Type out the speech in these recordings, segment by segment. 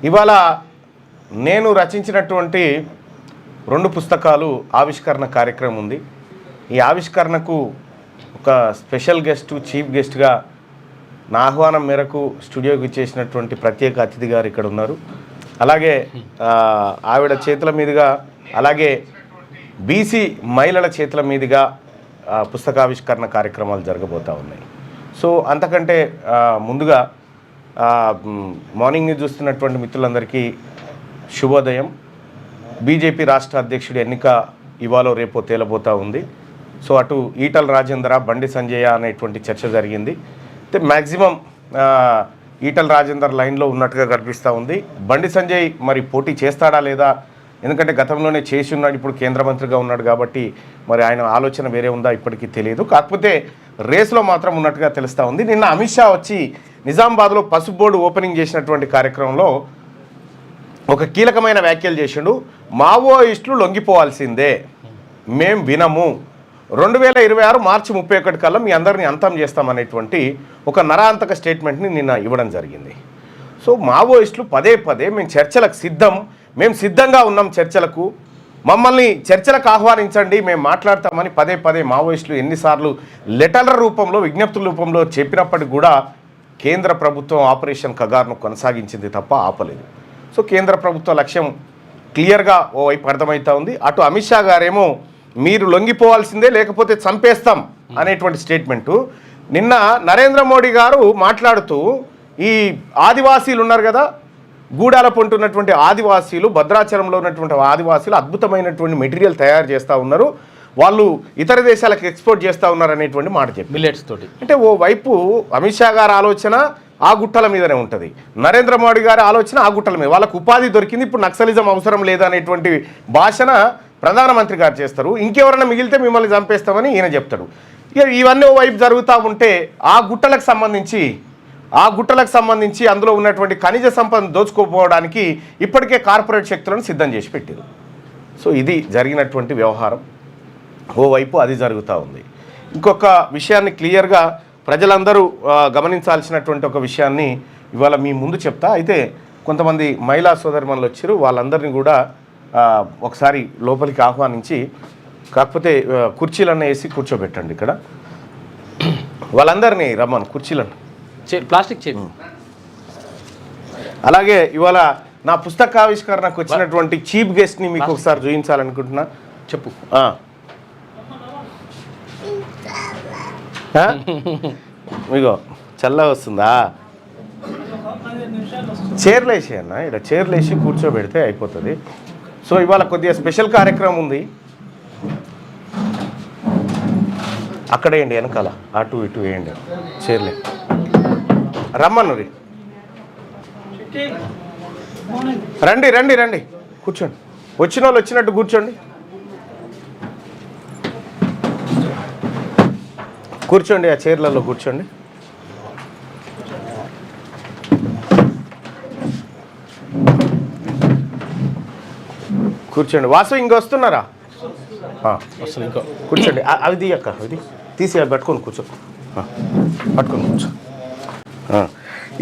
ఇవాళ నేను రచించినటువంటి 2 పుస్తకాలు ఆవిష్కరణ కార్యక్రమం ఉంది. ఈ ఆవిష్కరణకు ఒక స్పెషల్ గెస్ట్, చీఫ్ గెస్ట్గా నా ఆహ్వానం మేరకు స్టూడియోకి ఇచ్చేసినటువంటి ప్రత్యేక అతిథి గారు ఇక్కడ ఉన్నారు. అలాగే ఆవిడ చేతుల మీదుగా, అలాగే బీసీ మహిళల చేతుల మీదుగా పుస్తకావిష్కరణ కార్యక్రమాలు జరగబోతూ ఉన్నాయి. సో అంతకంటే ముందుగా మార్నింగ్ న్యూస్ చూస్తున్నటువంటి మిత్రులందరికీ శుభోదయం. బీజేపీ రాష్ట్ర అధ్యక్షుడి ఎన్నిక ఇవాళ రేపో తేలబోతూ ఉంది. సో అటు ఈటల రాజేందర్, బండి సంజయ్ అనేటువంటి చర్చ జరిగింది. అయితే మ్యాక్సిమం ఈటల రాజేందర్ లైన్లో ఉన్నట్టుగా కనిపిస్తూ ఉంది. బండి సంజయ్ మరి పోటీ చేస్తాడా లేదా, ఎందుకంటే గతంలోనే చేసి ఉన్నాడు, ఇప్పుడు కేంద్ర మంత్రిగా ఉన్నాడు కాబట్టి మరి ఆయన ఆలోచన వేరే ఉందా ఇప్పటికీ తెలియదు. కాకపోతే రేస్లో మాత్రం ఉన్నట్టుగా తెలుస్తూ ఉంది. నిన్న అమిత్ షా వచ్చి నిజామాబాద్లో పసుపు బోర్డు ఓపెనింగ్ చేసినటువంటి కార్యక్రమంలో ఒక కీలకమైన వ్యాఖ్యలు చేసిండు. మావోయిస్టులు లొంగిపోవాల్సిందే, మేం వినము, 2026 మార్చి 31 కల్లా మీ అందరినీ అంతం చేస్తామనేటువంటి ఒక నరాంతక స్టేట్మెంట్ని నిన్న ఇవ్వడం జరిగింది. సో మావోయిస్టులు పదే మేము చర్చలకు సిద్ధం, మేము సిద్ధంగా ఉన్నాం చర్చలకు, మమ్మల్ని చర్చలకు ఆహ్వానించండి, మేము మాట్లాడతామని పదే మావోయిస్టులు ఎన్నిసార్లు లెటర్ల రూపంలో, విజ్ఞప్తుల రూపంలో చెప్పినప్పటికీ కూడా కేంద్ర ప్రభుత్వం ఆపరేషన్ కగార్ను కొనసాగించింది తప్ప ఆపలేదు. సో కేంద్ర ప్రభుత్వ లక్ష్యం క్లియర్గా ఓవైపు అర్థమవుతూ ఉంది. అటు అమిత్ షా గారేమో మీరు లొంగిపోవాల్సిందే లేకపోతే చంపేస్తాం అనేటువంటి స్టేట్మెంటు. నిన్న నరేంద్ర మోడీ గారు మాట్లాడుతూ ఈ ఆదివాసీలు ఉన్నారు కదా, గూడాల పొంటున్నటువంటి ఆదివాసీలు, భద్రాచలంలో ఉన్నటువంటి ఆదివాసీలు అద్భుతమైనటువంటి మెటీరియల్ తయారు చేస్తూ ఉన్నారు, వాళ్ళు ఇతర దేశాలకు ఎక్స్పోర్ట్ చేస్తూ ఉన్నారు అనేటువంటి మాట చెప్పి మిల్లెట్స్ తోటి. అంటే ఓ వైపు అమిత్ షా గారి ఆలోచన ఆ గుట్టల మీదనే ఉంటుంది, నరేంద్ర మోడీ గారి ఆలోచన ఆ గుట్టల మీద. వాళ్ళకు ఉపాధి దొరికింది, ఇప్పుడు నక్సలిజం అవసరం లేదనేటువంటి భాషన ప్రధానమంత్రి గారు చేస్తారు. ఇంకెవరైనా మిగిలితే మిమ్మల్ని చంపేస్తామని ఈయన చెప్తాడు. ఇక ఇవన్నీ ఓ వైపు జరుగుతూ ఉంటే ఆ గుట్టలకు సంబంధించి అందులో ఉన్నటువంటి ఖనిజ సంపదను దోచుకోపోవడానికి ఇప్పటికే కార్పొరేట్ శక్తులను సిద్ధం చేసి పెట్టారు. సో ఇది జరిగినటువంటి వ్యవహారం. ఓవైపు అది జరుగుతూ ఉంది. ఇంకొక విషయాన్ని క్లియర్గా ప్రజలందరూ గమనించాల్సినటువంటి ఒక విషయాన్ని ఇవాళ మీ ముందు చెప్తా. అయితే కొంతమంది మహిళా సోదరిమణులు వచ్చారు, వాళ్ళందరినీ కూడా ఒకసారి లోపలికి ఆహ్వానించి, కాకపోతే కుర్చీలన్నీ వేసి కూర్చోబెట్టండి ఇక్కడ, వాళ్ళందరినీ రమ్మను కుర్చీలను ప్లాస్టిక్ చైర్. అలాగే ఇవాళ నా పుస్తకావిష్కరణకు వచ్చినటువంటి చీఫ్ గెస్ట్ని మీకు ఒకసారి చూపించాలనుకుంటున్నా. చెప్పు. మీగో చల్ల వస్తుందా, చైర్లు వేసేయన్న, ఇక్కడ చైర్లు వేసి కూర్చోబెడితే అయిపోతుంది. సో ఇవాళ కొద్దిగా స్పెషల్ కార్యక్రమం ఉంది, అక్కడ వేయండి, వెనకాల అటు ఇటు వేయండి చైర్లే. రమ్మను రండి కూర్చోండి, వచ్చిన వాళ్ళు వచ్చినట్టు కూర్చోండి, ఆ చైర్లలో కూర్చోండి. వాసు ఇంక వస్తున్నారా? వస్తుంది, ఇంకో కూర్చోండి. అవి తీయక్క, అవి తీసి పట్టుకొని కూర్చో.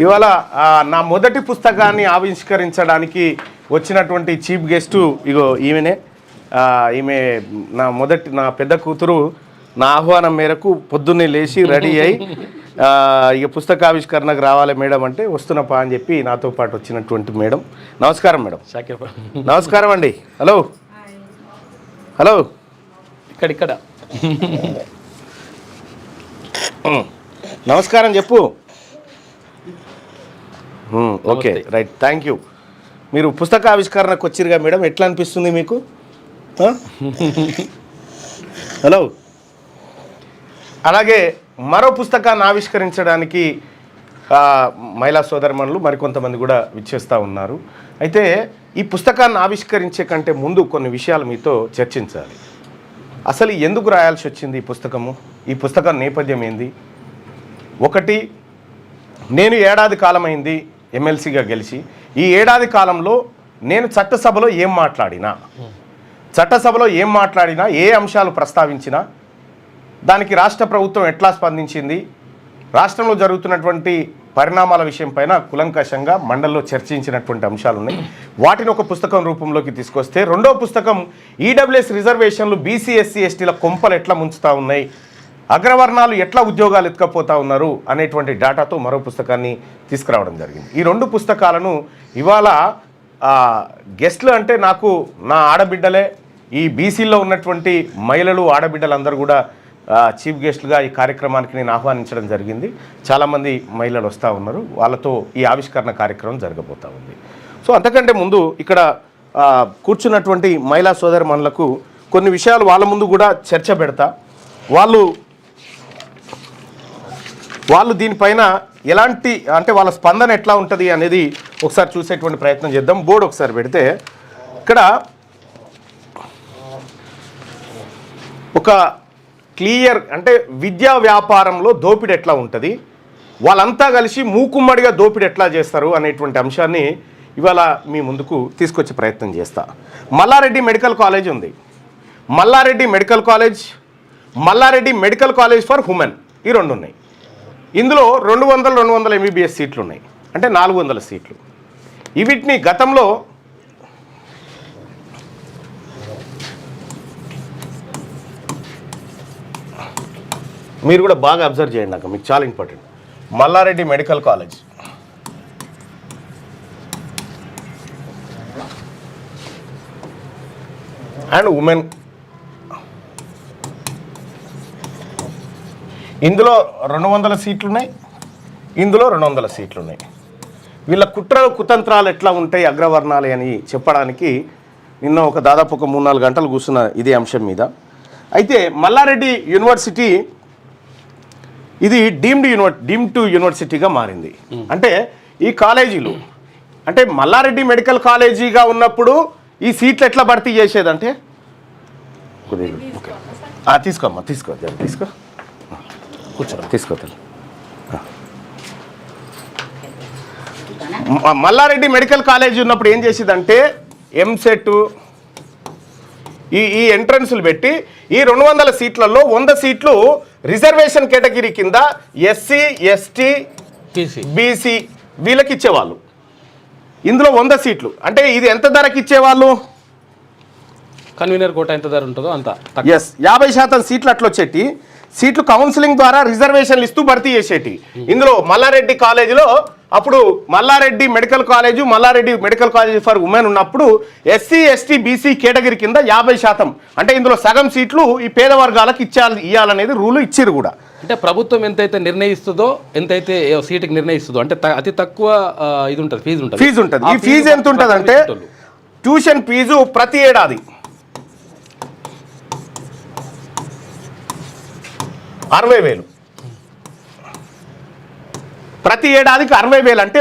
ఇవాళ నా మొదటి పుస్తకాన్ని ఆవిష్కరించడానికి వచ్చినటువంటి చీఫ్ గెస్టు ఇగో ఈమెనే. ఈమె నా పెద్ద కూతురు నా ఆహ్వానం మేరకు పొద్దున్నే లేచి రెడీ అయ్యి ఇక పుస్తకావిష్కరణకు రావాలి మేడం అంటే వస్తున్నప్పా అని చెప్పి నాతో పాటు వచ్చినటువంటి మేడం. నమస్కారం మేడం. నమస్కారం అండి. హలో ఇక్కడ నమస్కారం చెప్పు. Okay right, thank you. మీరు పుస్తకావిష్కరణకు వచ్చిరుగా మేడం, ఎట్లా అనిపిస్తుంది మీకు? హలో. అలాగే మరో పుస్తకాన్ని ఆవిష్కరించడానికి మహిళా సోదరిమణులు మరికొంతమంది కూడా విచ్చేస్తూ ఉన్నారు. అయితే ఈ పుస్తకాన్ని ఆవిష్కరించే కంటే ముందు కొన్ని విషయాలు మీతో చర్చించాలి. అసలు ఎందుకు రాయాల్సి వచ్చింది ఈ పుస్తకము, ఈ పుస్తకం నేపథ్యం ఏంది? ఒకటి, నేను ఏడాది కాలమైంది ఎమ్మెల్సీగా గెలిచి, ఈ ఏడాది కాలంలో నేను చట్టసభలో ఏం మాట్లాడినా, ఏ అంశాలు ప్రస్తావించినా, దానికి రాష్ట్ర ప్రభుత్వం ఎట్లా స్పందించింది, రాష్ట్రంలో జరుగుతున్నటువంటి పరిణామాల విషయం పైన కులంకషంగా మండలిలో చర్చించినటువంటి అంశాలు ఉన్నాయి. వాటిని ఒక పుస్తకం రూపంలోకి తీసుకొస్తే, రెండో పుస్తకం ఈడబ్ల్యూఎస్ రిజర్వేషన్లు బీసీ ఎస్సీ ఎస్టీల కొంపలు ఎట్లా ముంచుతా ఉన్నాయి, అగ్రవర్ణాలు ఎట్లా ఉద్యోగాలు ఎత్తుకపోతా ఉన్నారు అనేటువంటి డేటాతో మరో పుస్తకాన్ని తీసుకురావడం జరిగింది. ఈ రెండు పుస్తకాలను ఇవాళ గెస్ట్లు అంటే నాకు నా ఆడబిడ్డలే, ఈ బీసీలో ఉన్నటువంటి మహిళలు ఆడబిడ్డలందరూ కూడా చీఫ్ గెస్ట్లుగా ఈ కార్యక్రమానికి నేను ఆహ్వానించడం జరిగింది. చాలామంది మహిళలు వస్తూ ఉన్నారు, వాళ్ళతో ఈ ఆవిష్కరణ కార్యక్రమం జరగబోతూ ఉంది. సో అంతకంటే ముందు ఇక్కడ కూర్చున్నటువంటి మహిళా సోదరిమణులకు కొన్ని విషయాలు వాళ్ళ ముందు కూడా చర్చ పెడతా, వాళ్ళు దీనిపైన ఎలాంటి అంటే వాళ్ళ స్పందన ఎట్లా ఉంటుంది అనేది ఒకసారి చూసేటువంటి ప్రయత్నం చేద్దాం. బోర్డు ఒకసారి పెడితే ఇక్కడ ఒక క్లియర్ అంటే విద్యా వ్యాపారంలో దోపిడీ ఎట్లా ఉంటుంది, వాళ్ళంతా కలిసి మూకుమ్మడిగా దోపిడీ ఎట్లా చేస్తారు అనేటువంటి అంశాన్ని ఇవాళ మీ ముందుకు తీసుకొచ్చే ప్రయత్నం చేస్తా. మల్లారెడ్డి మెడికల్ కాలేజ్ ఉంది, Mallareddy medical college for women, ఈ రెండు ఉన్నాయి. ఇందులో 200 MBBS సీట్లు ఉన్నాయి, అంటే 400 సీట్లు. వీటిని గతంలో మీరు కూడా బాగా అబ్జర్వ్ చేయండి, నాకు మీకు చాలా important. Mallareddy medical college and women, ఇందులో 200 సీట్లు ఉన్నాయి, ఇందులో 200 సీట్లు ఉన్నాయి. వీళ్ళ కుట్రలు కుతంత్రాలు ఎట్లా ఉంటాయి అగ్రవర్ణాలు అని చెప్పడానికి నిన్న దాదాపు 3-4 గంటలు కూర్చున్న ఇదే అంశం మీద. అయితే మల్లారెడ్డి యూనివర్సిటీ ఇది డీమ్డ్ టు యూనివర్సిటీగా మారింది. అంటే ఈ కాలేజీలు అంటే మల్లారెడ్డి మెడికల్ కాలేజీగా ఉన్నప్పుడు ఈ సీట్లు ఎట్లా భర్తీ చేసేదంటే తీసుకోమ్మా, తీసుకో కూర్చో, తీసుకోవాలి. మల్లారెడ్డి మెడికల్ కాలేజీ ఉన్నప్పుడు ఏం చేసేదంటే ఎంసెట్ ఈ ఎంట్రన్స్లు పెట్టి ఈ 200 సీట్లలో 100 సీట్లు రిజర్వేషన్ కేటగిరీ కింద ఎస్సీ ఎస్టీ బీసీ వీళ్ళకి ఇచ్చేవాళ్ళు. ఇందులో 100 సీట్లు అంటే ఇది ఎంత ధరకి ఇచ్చేవాళ్ళు, కన్వీనర్ కోట ఎంత ధర ఉంటుందో అంత. 50% సీట్లు అట్లా వచ్చేటి. సీట్లు కౌన్సిలింగ్ ద్వారా రిజర్వేషన్లు ఇస్తూ భర్తీ చేసేటి. ఇందులో మల్లారెడ్డి కాలేజీలో అప్పుడు Mallareddy medical college for women ఉన్నప్పుడు ఎస్సీ ఎస్టీ బీసీ కేటగిరీ కింద 50%, అంటే ఇందులో సగం సీట్లు ఈ పేద వర్గాలకు ఇవ్వాలనేది రూలు ఇచ్చిరు కూడా. అంటే ప్రభుత్వం ఎంతైతే నిర్ణయిస్తుందో, ఎంతైతే సీటుకి నిర్ణయిస్తుందో, అంటే అతి తక్కువ ఇది ఉంటుంది, ఫీజు ఉంటుంది. ఈ ఫీజు ఎంత ఉంటుంది అంటే ట్యూషన్ ఫీజు ప్రతి ఏడాది 60,000, ప్రతి ఏడాదికి 60,000 అంటే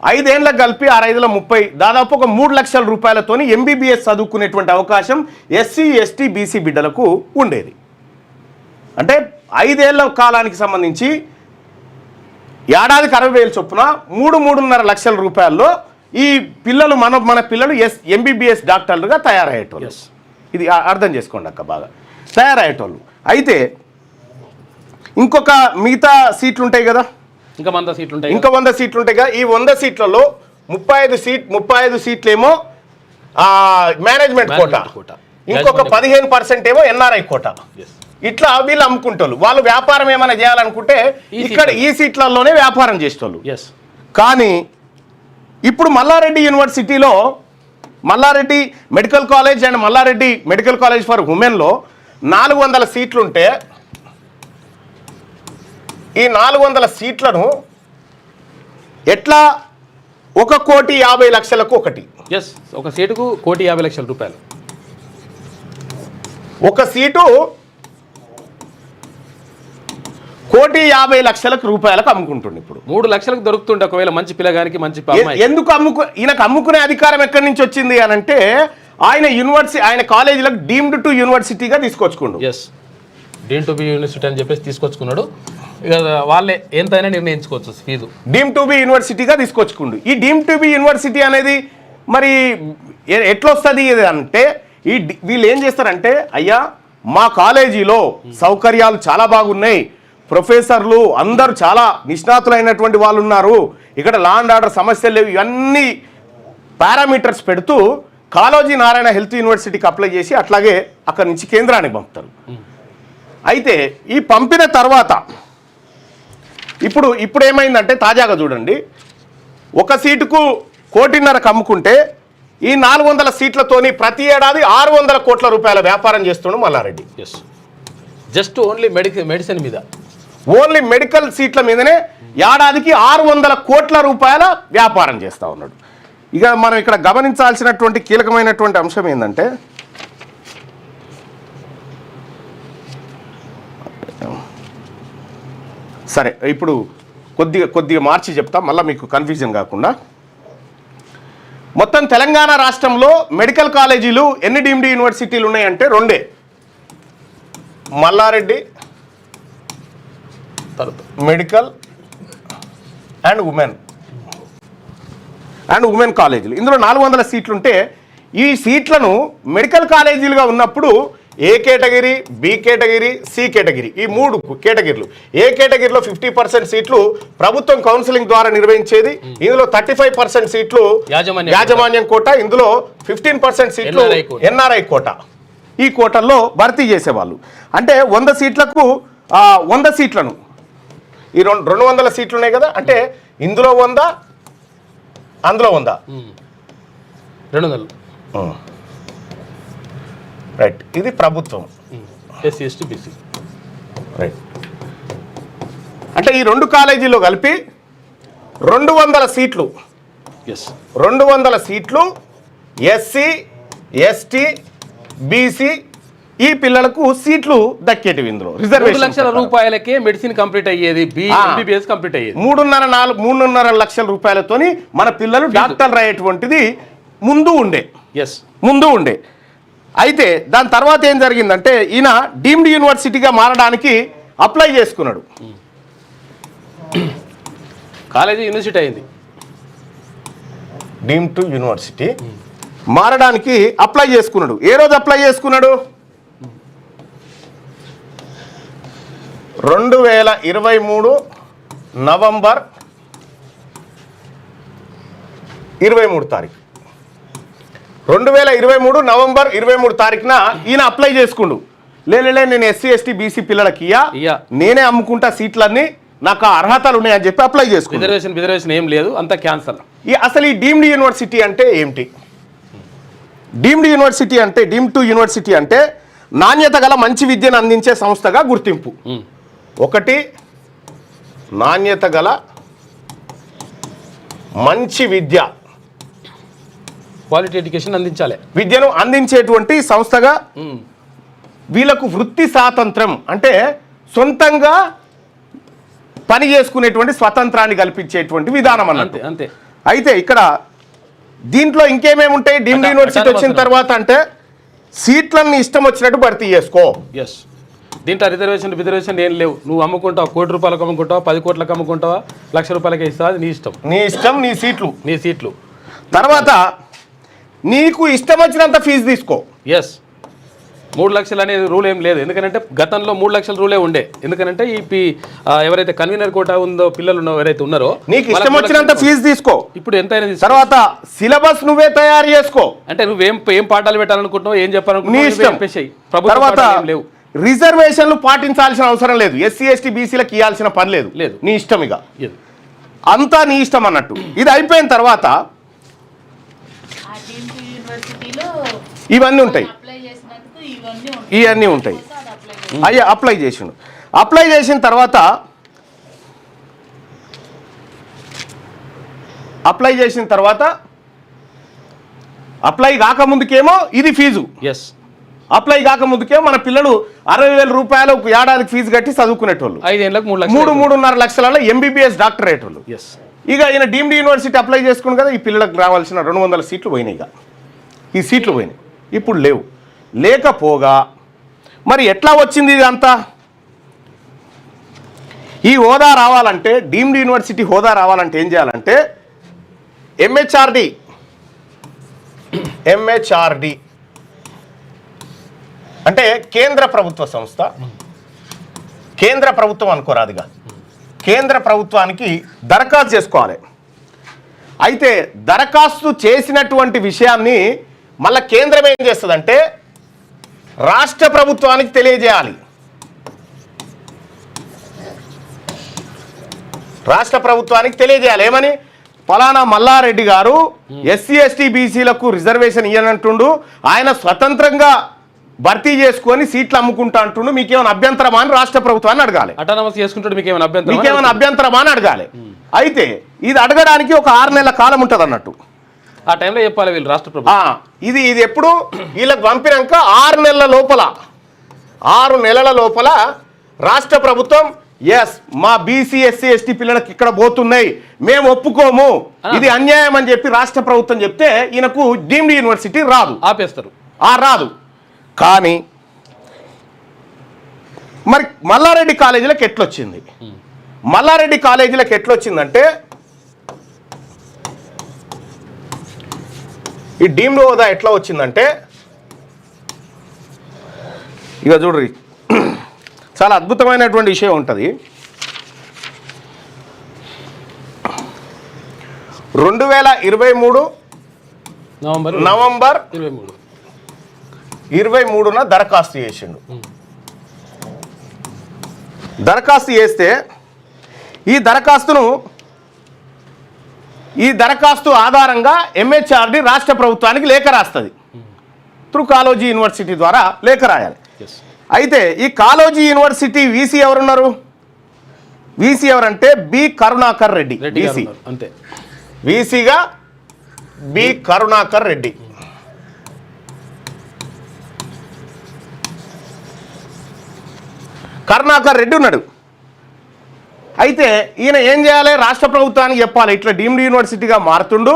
5 ఏళ్ళకి కలిపి 6×5 దాదాపు 3 లక్షల రూపాయలతోని MBBS చదువుకునేటువంటి అవకాశం ఎస్సీ ఎస్టీ బీసీ బిడ్డలకు ఉండేది. అంటే 5 ఏళ్ల కాలానికి సంబంధించి ఏడాదికి 60,000 చొప్పున 3-3.5 లక్షల రూపాయల్లో ఈ పిల్లలు మన పిల్లలు MBBS డాక్టర్లుగా తయారయ్యేటోళ్ళు. ఇది అర్థం చేసుకోండి అక్క, బాగా తయారయ్యేటోళ్ళు. అయితే ఇంకొక మిగతా సీట్లు ఉంటాయి కదా, ఇంకా 100 సీట్లు ఉంటాయి కదా. ఈ 100 సీట్లలో 35 సీట్లు ఏమో మేనేజ్మెంట్ కోటా, ఇంకొక 15% ఏమో NRI కోటా. ఇట్లా వీళ్ళు అమ్ముకుంటారు. వాళ్ళు వ్యాపారం ఏమైనా చేయాలనుకుంటే ఇక్కడ ఈ సీట్లలోనే వ్యాపారం చేసేటోళ్ళు. కానీ ఇప్పుడు మల్లారెడ్డి యూనివర్సిటీలో Mallareddy medical college and Mallareddy medical college for ఉమెన్లో 400 సీట్లుంటే ఈ 400 సీట్లను ఎట్లా 1,50,00,000కు ఒకటి. ఒక సీటుకు 1,50,00,000 రూపాయలు. ఒక సీటు 1,50,00,000 రూపాయలకు అమ్ముకుంటుండే. ఇప్పుడు 3 లక్షలకు దొరుకుతుండే ఒకవేళ మంచి పిల్లగానికి, మంచి ఎందుకు ఈయనకు అమ్ముకునే అధికారం ఎక్కడి నుంచి వచ్చింది అని అంటే ఆయన కాలేజీలకు డీమ్డ్ టు యూనివర్సిటీగా తీసుకొచ్చుకుండు. డీమ్ టు బి యూనివర్సిటీ అని చెప్పేసి తీసుకొచ్చుకున్నాడు. ఇక వాళ్ళే ఎంతైనా నిర్ణయించుకోవచ్చు ఫీజు. డీమ్ టు బి యూనివర్సిటీగా తీసుకొచ్చుకుండు. ఈ డీమ్ టు బి యూనివర్సిటీ అనేది మరి ఎట్లా వస్తుంది అంటే వీళ్ళు ఏం చేస్తారంటే, అయ్యా మా కాలేజీలో సౌకర్యాలు చాలా బాగున్నాయి, ప్రొఫెసర్లు అందరూ చాలా నిష్ణాతులైనటువంటి వాళ్ళు ఉన్నారు, ఇక్కడ లా అండ్ ఆర్డర్ సమస్యలు లేవు, ఇవన్నీ పారామీటర్స్ పెడుతూ కాళోజీ నారాయణ హెల్త్ యూనివర్సిటీకి అప్లై చేసి అట్లాగే అక్కడి నుంచి కేంద్రానికి పంపుతారు. అయితే ఈ పంపిన తర్వాత ఇప్పుడు ఏమైందంటే తాజాగా చూడండి, ఒక సీటుకు 1.5 కోటి అమ్ముకుంటే ఈ 400 సీట్లతోని ప్రతి ఏడాది 600 కోట్ల రూపాయల వ్యాపారం చేస్తున్నాడు మల్లారెడ్డి. జస్ట్ ఓన్లీ మెడిసిన్ మీద, ఓన్లీ మెడికల్ సీట్ల మీదనే ఏడాదికి 600 కోట్ల రూపాయల వ్యాపారం చేస్తూ ఉన్నాడు. ఇక మనం ఇక్కడ గమనించాల్సినటువంటి కీలకమైనటువంటి అంశం ఏంటంటే, సరే ఇప్పుడు కొద్దిగా మార్చి చెప్తా మళ్ళీ మీకు కన్ఫ్యూజన్ కాకుండా. మొత్తం తెలంగాణ రాష్ట్రంలో మెడికల్ కాలేజీలు ఎన్ని డీమ్డ్ యూనివర్సిటీలు ఉన్నాయంటే 2, మల్లారెడ్డి మెడికల్ అండ్ ఉమెన్ కాలేజీలు. ఇందులో 400 సీట్లుంటే ఈ సీట్లను మెడికల్ కాలేజీలుగా ఉన్నప్పుడు A category, B category, C category, ఈ 3 కేటగిరీలు. ఏ కేటగిరీలో 50% సీట్లు ప్రభుత్వం కౌన్సిలింగ్ ద్వారా నిర్వహించేది, ఇందులో 35% సీట్లు యాజమాన్యం కోట, ఇందులో 15% సీట్లు ఎన్ఆర్ఐ కోట. ఈ కోటల్లో భర్తీ చేసేవాళ్ళు. అంటే 100 సీట్లకు 100 సీట్లను, ఈ 200 సీట్లు ఉన్నాయి కదా, అంటే ఇందులో 100 అందులో 100, 200. రైట్. ఇది ప్రభుత్వం, ఎస్సీ ఎస్టీ బీసీ. రైట్. అంటే ఈ 2 కాలేజీల్లో కలిపి 200 సీట్లు, 200 సీట్లు ఎస్సీ ఎస్టీ బీసీ ఈ పిల్లలకు సీట్లు దక్కేటివి. ఇందులో రిజర్వేషన్ 3 లక్షల రూపాయలకే మెడిసిన్ కంప్లీట్ అయ్యేది, ఎంబీబీఎస్ కంప్లీట్ అయ్యేది. 3.5 లక్షల రూపాయలతోని మన పిల్లలు డాక్టర్లు అయ్యేటువంటిది ముందు ఉండే. అయితే దాని తర్వాత ఏం జరిగిందంటే ఈయన డీమ్డ్ యూనివర్సిటీగా మారడానికి అప్లై చేసుకున్నాడు. కాలేజీ యూనివర్సిటీ అయింది, డీమ్డ్ టు యూనివర్సిటీ మారడానికి అప్లై చేసుకున్నాడు. ఏ రోజు అప్లై చేసుకున్నాడు? 2023 నవంబర్ 23 తారీఖు. 2023 నవంబర్ 23 తారీఖున ఈయన అప్లై చేసుకుండు. లేలే నేను ఎస్సీ ఎస్టీ బీసీ పిల్లలకి నేనే అమ్ముకుంటా సీట్లన్నీ, నాకు అర్హతలు ఉన్నాయని చెప్పి అప్లై చేసుకుంది. రిజర్వేషన్ ఏం లేదు, అంతా క్యాన్సల్. అసలు ఈ డీమ్డ్ యూనివర్సిటీ అంటే ఏమిటి? డీమ్డ్ టు యూనివర్సిటీ అంటే నాణ్యత గల మంచి విద్యను అందించే సంస్థగా గుర్తింపు. 1 నాణ్యత గల మంచి విద్య, క్వాలిటీ ఎడ్యుకేషన్ అందించాలి, విద్యను అందించేటువంటి సంస్థగా. వీళ్ళకు వృత్తి స్వాతంత్రం అంటే సొంతంగా పని చేసుకునేటువంటి స్వతంత్రాన్ని కల్పించేటువంటి విధానం అన్నట్టు. అంతే. అయితే ఇక్కడ దీంట్లో ఇంకేమేమి ఉంటాయి డీమ్డ్ యూనివర్సిటీ వచ్చిన తర్వాత అంటే సీట్లన్నీ ఇష్టం వచ్చినట్టు భర్తీ చేసుకో. దీంట్లో రిజర్వేషన్ ఏం లేవు. నువ్వు అమ్ముకుంటావు, 1 కోటి రూపాయలకు అమ్ముకుంటావా, 10 కోట్లకు అమ్ముకుంటావా, 1 లక్ష రూపాయలకి ఇస్తావా, అది నీ ఇష్టం. నీ సీట్లు. తర్వాత నీకు ఇష్టం వచ్చినంత ఫీజు తీసుకో. 3 లక్షలు అనేది రూల్ ఏం లేదు. ఎందుకంటే గతంలో 3 లక్షల రూలే ఉండే. ఎందుకంటే ఈ ఎవరైతే కన్వీనర్ కోటా ఉందో పిల్లలు ఎవరైతే ఉన్నారో నీకు ఇష్టం వచ్చినంత ఫీజు తీసుకో. ఇప్పుడు ఎంతైనా తర్వాత సిలబస్ నువ్వే తయారు చేసుకో. అంటే నువ్వేం పాఠాలు పెట్టాలనుకుంటున్నావు, ఏం చెప్పాలనుకుంటున్నావు. తర్వాత రిజర్వేషన్లు పాటించాల్సిన అవసరం లేదు. ఎస్సీ ఎస్టీ బీసీలకు ఇవ్వాల్సిన పని లేదు. నీ ఇష్టం, ఇక అంతా నీ ఇష్టం అన్నట్టు. ఇది అయిపోయిన తర్వాత ఇవన్నీ ఉంటాయి. అయ్యా అప్లై చేసిన తర్వాత అప్లై కాకముందుకేమో ఇది ఫీజు. అప్లై కాకముందుకేమో మన పిల్లలు 60,000 రూపాయలు ఏడాదికి ఫీజు కట్టి చదువుకునేటోళ్ళు. 5 ఏళ్ళకు 3.5 లక్షల ఎంబీబీఎస్ డాక్టర్ అయ్యేటోళ్ళు. ఇక ఈయన డీమ్డ్ యూనివర్సిటీ అప్లై చేసుకుని కదా, ఈ పిల్లలకు రావాల్సిన 200 సీట్లు పోయినాయి. ఇక ఈ సీట్లు పోయినాయి, ఇప్పుడు లేవు. లేకపోగా మరి ఎట్లా వచ్చింది ఇదంతా? ఈ హోదా రావాలంటే, డీమ్డ్ యూనివర్సిటీ హోదా రావాలంటే ఏం చేయాలంటే ఎంహెచ్ఆర్డి అంటే కేంద్ర ప్రభుత్వ సంస్థ, కేంద్ర ప్రభుత్వం అనుకోరాదుగా, కేంద్ర ప్రభుత్వానికి దరఖాస్తు చేసుకోవాలి. అయితే దరఖాస్తు చేసినటువంటి విషయాన్ని మళ్ళీ కేంద్రం ఏం చేస్తుందంటే రాష్ట్ర ప్రభుత్వానికి తెలియజేయాలి. రాష్ట్ర ప్రభుత్వానికి తెలియజేయాలి ఏమని, ఫలానా మల్లారెడ్డి గారు ఎస్సీ ఎస్టీ బీసీలకు రిజర్వేషన్ ఇయ్యనంటుండు, ఆయన స్వతంత్రంగా భర్తీ చేసుకొని సీట్లు అమ్ముకుంటా అంటుండు, మీకేమైనా అభ్యంతరమా అని రాష్ట్ర ప్రభుత్వాన్ని అడగాలి. అటానమస్ చేసుకుంటాడు, మీకేమైనా అభ్యంతరమా అని అడగాలి. అయితే ఇది అడగడానికి ఒక 6 నెలల కాలం ఉంటుంది అన్నట్టు. ఆ టైంలో చెప్పాలి వీళ్ళు రాష్ట్ర ప్రభుత్వం. ఇది ఎప్పుడు వీళ్ళకి పంపినాక 6 నెలల లోపల, 6 నెలల లోపల రాష్ట్ర ప్రభుత్వం ఎస్ మా బీసీ ఎస్సీ ఎస్టీ పిల్లలకి ఇక్కడ పోతున్నాయి, మేము ఒప్పుకోము, ఇది అన్యాయం అని చెప్పి రాష్ట్ర ప్రభుత్వం చెప్తే ఈయనకు డీమ్డ్ యూనివర్సిటీ రాదు, ఆపేస్తారు. రాదు. కానీ మరి మల్లారెడ్డి కాలేజీలకు ఎట్లొచ్చింది? మల్లారెడ్డి కాలేజీలకు ఎట్లొచ్చిందంటే ఈ డీమ్డ్ హోదా ఎట్లా వచ్చిందంటే ఇక చూడ్రి, చాలా అద్భుతమైనటువంటి విషయం ఉంటుంది. 2023 నవంబర్ 23న దరఖాస్తు చేసిండు. దరఖాస్తు చేస్తే ఈ దరఖాస్తు ఆధారంగా MHRD రాష్ట్ర ప్రభుత్వానికి లేఖ రాస్తుంది. త్రూ కాలోజీ యూనివర్సిటీ ద్వారా లేఖ రాయాలి. అయితే ఈ కాలోజీ యూనివర్సిటీ వీసీ ఎవరున్నారు? వీసీ ఎవరంటే బి కరుణాకర్ రెడ్డి. అంతే, వీసీగా బి కరుణాకర్ రెడ్డి. కరుణాకర్ రెడ్డి ఉన్నాడు. అయితే ఈయన ఏం చేయాలి? రాష్ట్ర ప్రభుత్వానికి చెప్పాలి ఇట్లా డీమ్డ్ యూనివర్సిటీగా మారుతుండు,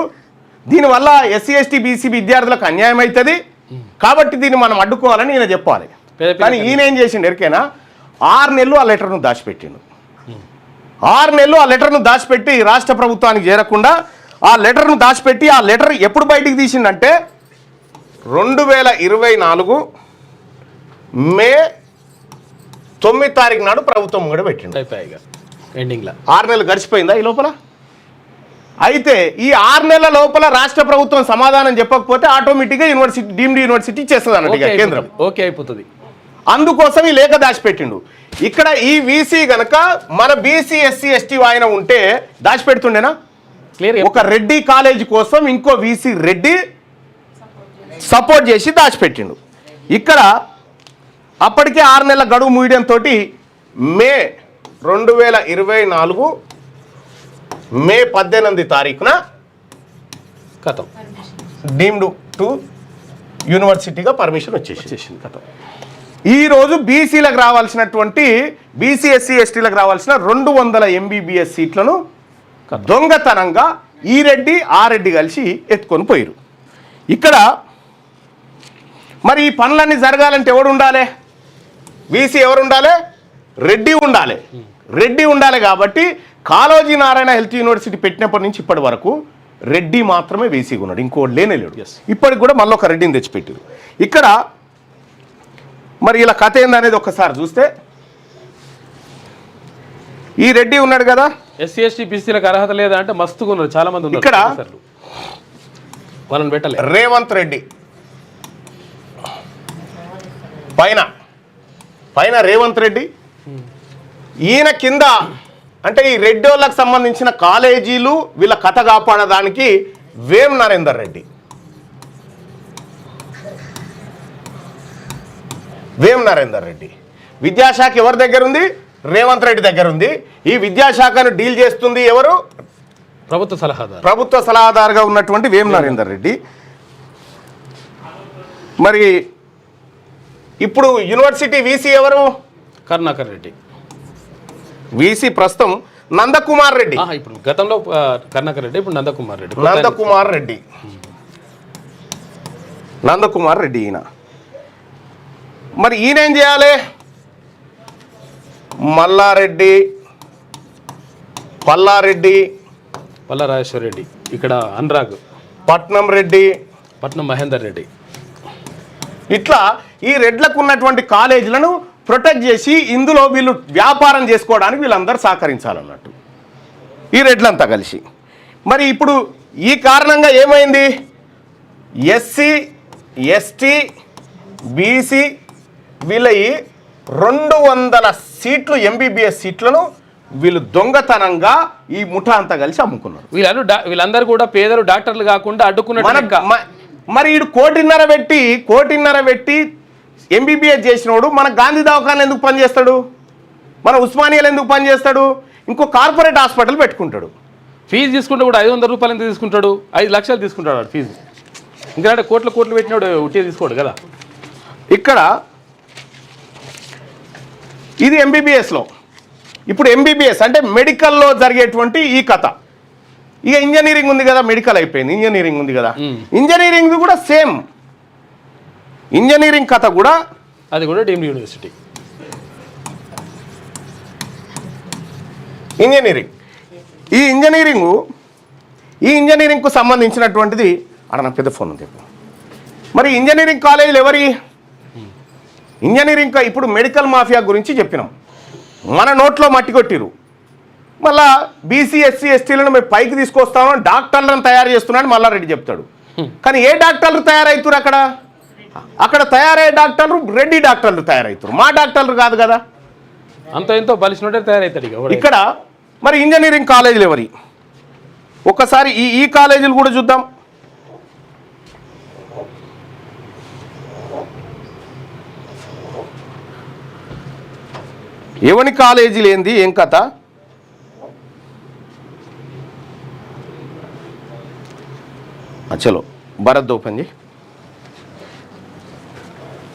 దీనివల్ల ఎస్సీ ఎస్టీ బీసీ విద్యార్థులకు అన్యాయం అవుతుంది, కాబట్టి దీన్ని మనం అడ్డుకోవాలని ఈయన చెప్పాలి. కానీ ఈయన ఏం చేసిండు ఎరికైనా 6 నెలలు ఆ లెటర్ను దాచిపెట్టిండు. 6 నెలలు ఆ లెటర్ను దాచిపెట్టి రాష్ట్ర ప్రభుత్వానికి చేరకుండా ఆ లెటర్ను దాచిపెట్టి ఆ లెటర్ ఎప్పుడు బయటికి తీసిండంటే 2024 మే 9 తారీఖు నాడు ప్రభుత్వం కూడా పెట్టిండు. ఎండింగ్లో 6 నెలలు గడిచిపోయిందా ఈ లోపల? అయితే ఈ 6 నెలల లోపల రాష్ట్ర ప్రభుత్వం సమాధానం చెప్పకపోతే ఆటోమేటిక్గా యూనివర్సిటీ డీమ్డ్ యూనివర్సిటీ చేస్తుంది అన్నట్టు కేంద్రం. ఓకే అయిపోతుంది. అందుకోసం ఈ లేఖ దాచిపెట్టిండు. ఇక్కడ ఈ వీసీ గనక మన బీసీ ఎస్సీ ఎస్టీ ఆయన ఉంటే దాచిపెడుతుండేనా? ఒక రెడ్డి కాలేజీ కోసం ఇంకో వీసీ రెడ్డి సపోర్ట్ చేసి దాచిపెట్టిండు. ఇక్కడ అప్పటికే 6 నెలల గడువు ముగియడం తోటి మే 2024 మే 18 తారీఖున కథం డీమ్డ్ టు యూనివర్సిటీగా పర్మిషన్ వచ్చేసింది. కథం ఈరోజు బీసీలకు రావాల్సినటువంటి బీసీ ఎస్సీ ఎస్టీలకు రావాల్సిన 200 MBBS సీట్లను దొంగతనంగా ఈ రెడ్డి ఆ రెడ్డి కలిసి ఎత్తుకొని పోయారు. ఇక్కడ మరి ఈ పనులన్నీ జరగాలంటే ఎవడు ఉండాలి? బీసీ ఎవరు ఉండాలి? రెడ్డి ఉండాలి. రెడ్డి ఉండాలి కాబట్టి కాళోజీ నారాయణ హెల్త్ యూనివర్సిటీ పెట్టినప్పటి నుంచి ఇప్పటి వరకు రెడ్డి మాత్రమే బీసీగా ఉన్నాడు, ఇంకోటి లేనేలేడు. ఇప్పటికి కూడా మళ్ళీ ఒక రెడ్డిని తెచ్చిపెట్టారు. ఇక్కడ మరి ఇలా కథ ఏందనేది ఒక్కసారి చూస్తే ఈ రెడ్డి ఉన్నాడు కదా, ఎస్సీ ఎస్టీ బీసీలకు అర్హత లేదా అంటే మస్తుగా ఉన్నారు, చాలా మంది ఉన్నారు. ఇక్కడ వాళ్ళని పెట్టలే. రేవంత్ రెడ్డి పైన రేవంత్ రెడ్డి, ఈయన కింద అంటే ఈ రెడ్డోళ్ళకు సంబంధించిన కాలేజీలు వీళ్ళ కథ కాపాడడానికి వేం నరేందర్ రెడ్డి. విద్యాశాఖ ఎవరి దగ్గర ఉంది? రేవంత్ రెడ్డి దగ్గర ఉంది. ఈ విద్యాశాఖను డీల్ చేస్తుంది ఎవరు? ప్రభుత్వ సలహాదారుగా ఉన్నటువంటి వేం నరేందర్ రెడ్డి. మరి ఇప్పుడు యూనివర్సిటీ వీసీ ఎవరు? కరుణాకర్ రెడ్డి. వీసీ ప్రస్తుతం నందకుమార్ రెడ్డి. ఇప్పుడు గతంలో కరుణాకర్ రెడ్డి, ఇప్పుడు నందకుమార్ రెడ్డి ఈయన. మరి ఈయన ఏం చేయాలి? మల్లారెడ్డి, పల్లారాజేశ్వర రెడ్డి, ఇక్కడ అనురాగ్, పట్నం మహేందర్ రెడ్డి, ఇట్లా ఈ రెడ్లకు ఉన్నటువంటి కాలేజీలను ప్రొటెక్ట్ చేసి ఇందులో వీళ్ళు వ్యాపారం చేసుకోవడానికి వీళ్ళందరూ సహకరించాలన్నట్టు ఈ రెడ్లంతా కలిసి. మరి ఇప్పుడు ఈ కారణంగా ఏమైంది, ఎస్సీ ఎస్టీ బీసీ వీళ్ళ 200 సీట్లు ఎంబీబీఎస్ సీట్లను వీళ్ళు దొంగతనంగా ఈ ముఠా అంతా కలిసి అమ్ముకున్నారు. వీళ్ళందరూ కూడా పేదలు, డాక్టర్లు కాకుండా అడ్డుకున్నారు. మరి వీడు కోటిన్నర పెట్టి ఎంబీబీఎస్ చేసినోడు మన గాంధీ దవాఖాన ఎందుకు పనిచేస్తాడు, మన ఉస్మానియాలో ఎందుకు పనిచేస్తాడు, ఇంకో కార్పొరేట్ హాస్పిటల్ పెట్టుకుంటాడు. ఫీజు తీసుకుంటే కూడా 500 రూపాయలు ఎంత తీసుకుంటాడు, 5 లక్షలు తీసుకుంటాడు వాడు ఫీజు. ఇంకా కోట్లు పెట్టినాడు ఉట్టే తీసుకోడు కదా. ఇక్కడ ఇది ఎంబీబీఎస్లో. ఇప్పుడు ఎంబీబీఎస్ అంటే మెడికల్లో జరిగేటువంటి ఈ కథ. ఇక ఇంజనీరింగ్ ఉంది కదా, మెడికల్ అయిపోయింది, ఇంజనీరింగ్ ఉంది కదా, ఇంజనీరింగ్ కూడా సేమ్. ఇంజనీరింగ్ కథ కూడా అది కూడా డీమ్డ్ యూనివర్సిటీ. ఈ ఇంజనీరింగ్కు సంబంధించినటువంటిది అక్కడ నాకు పెద్ద ఫోన్ ఉంది. మరి ఇంజనీరింగ్ కాలేజీలు ఎవరి ఇంజనీరింగ్ ఇప్పుడు మెడికల్ మాఫియా గురించి చెప్పినాం, మన నోట్లో మట్టి కొట్టిరు. మళ్ళా బీసీ ఎస్సీ ఎస్టీలను మేము పైకి తీసుకొస్తామని డాక్టర్లను తయారు చేస్తున్నాను మల్లారెడ్డి చెప్తాడు. కానీ ఏ డాక్టర్లు తయారవుతారు అక్కడ తయారయ్యే డాక్టర్లు రెడ్డి డాక్టర్లు తయారవుతారు, మా డాక్టర్లు కాదు కదా. అంత ఎంతో బలిసినట్టే తయారవుతాడు ఇక్కడ. మరి ఇంజనీరింగ్ కాలేజీలు ఎవరి ఒక్కసారి ఈ కాలేజీలు కూడా చూద్దాం. ఎవని కాలేజీలు ఏంది, ఏం కథ? చలో భరత్ ఓపెన్ చేయి.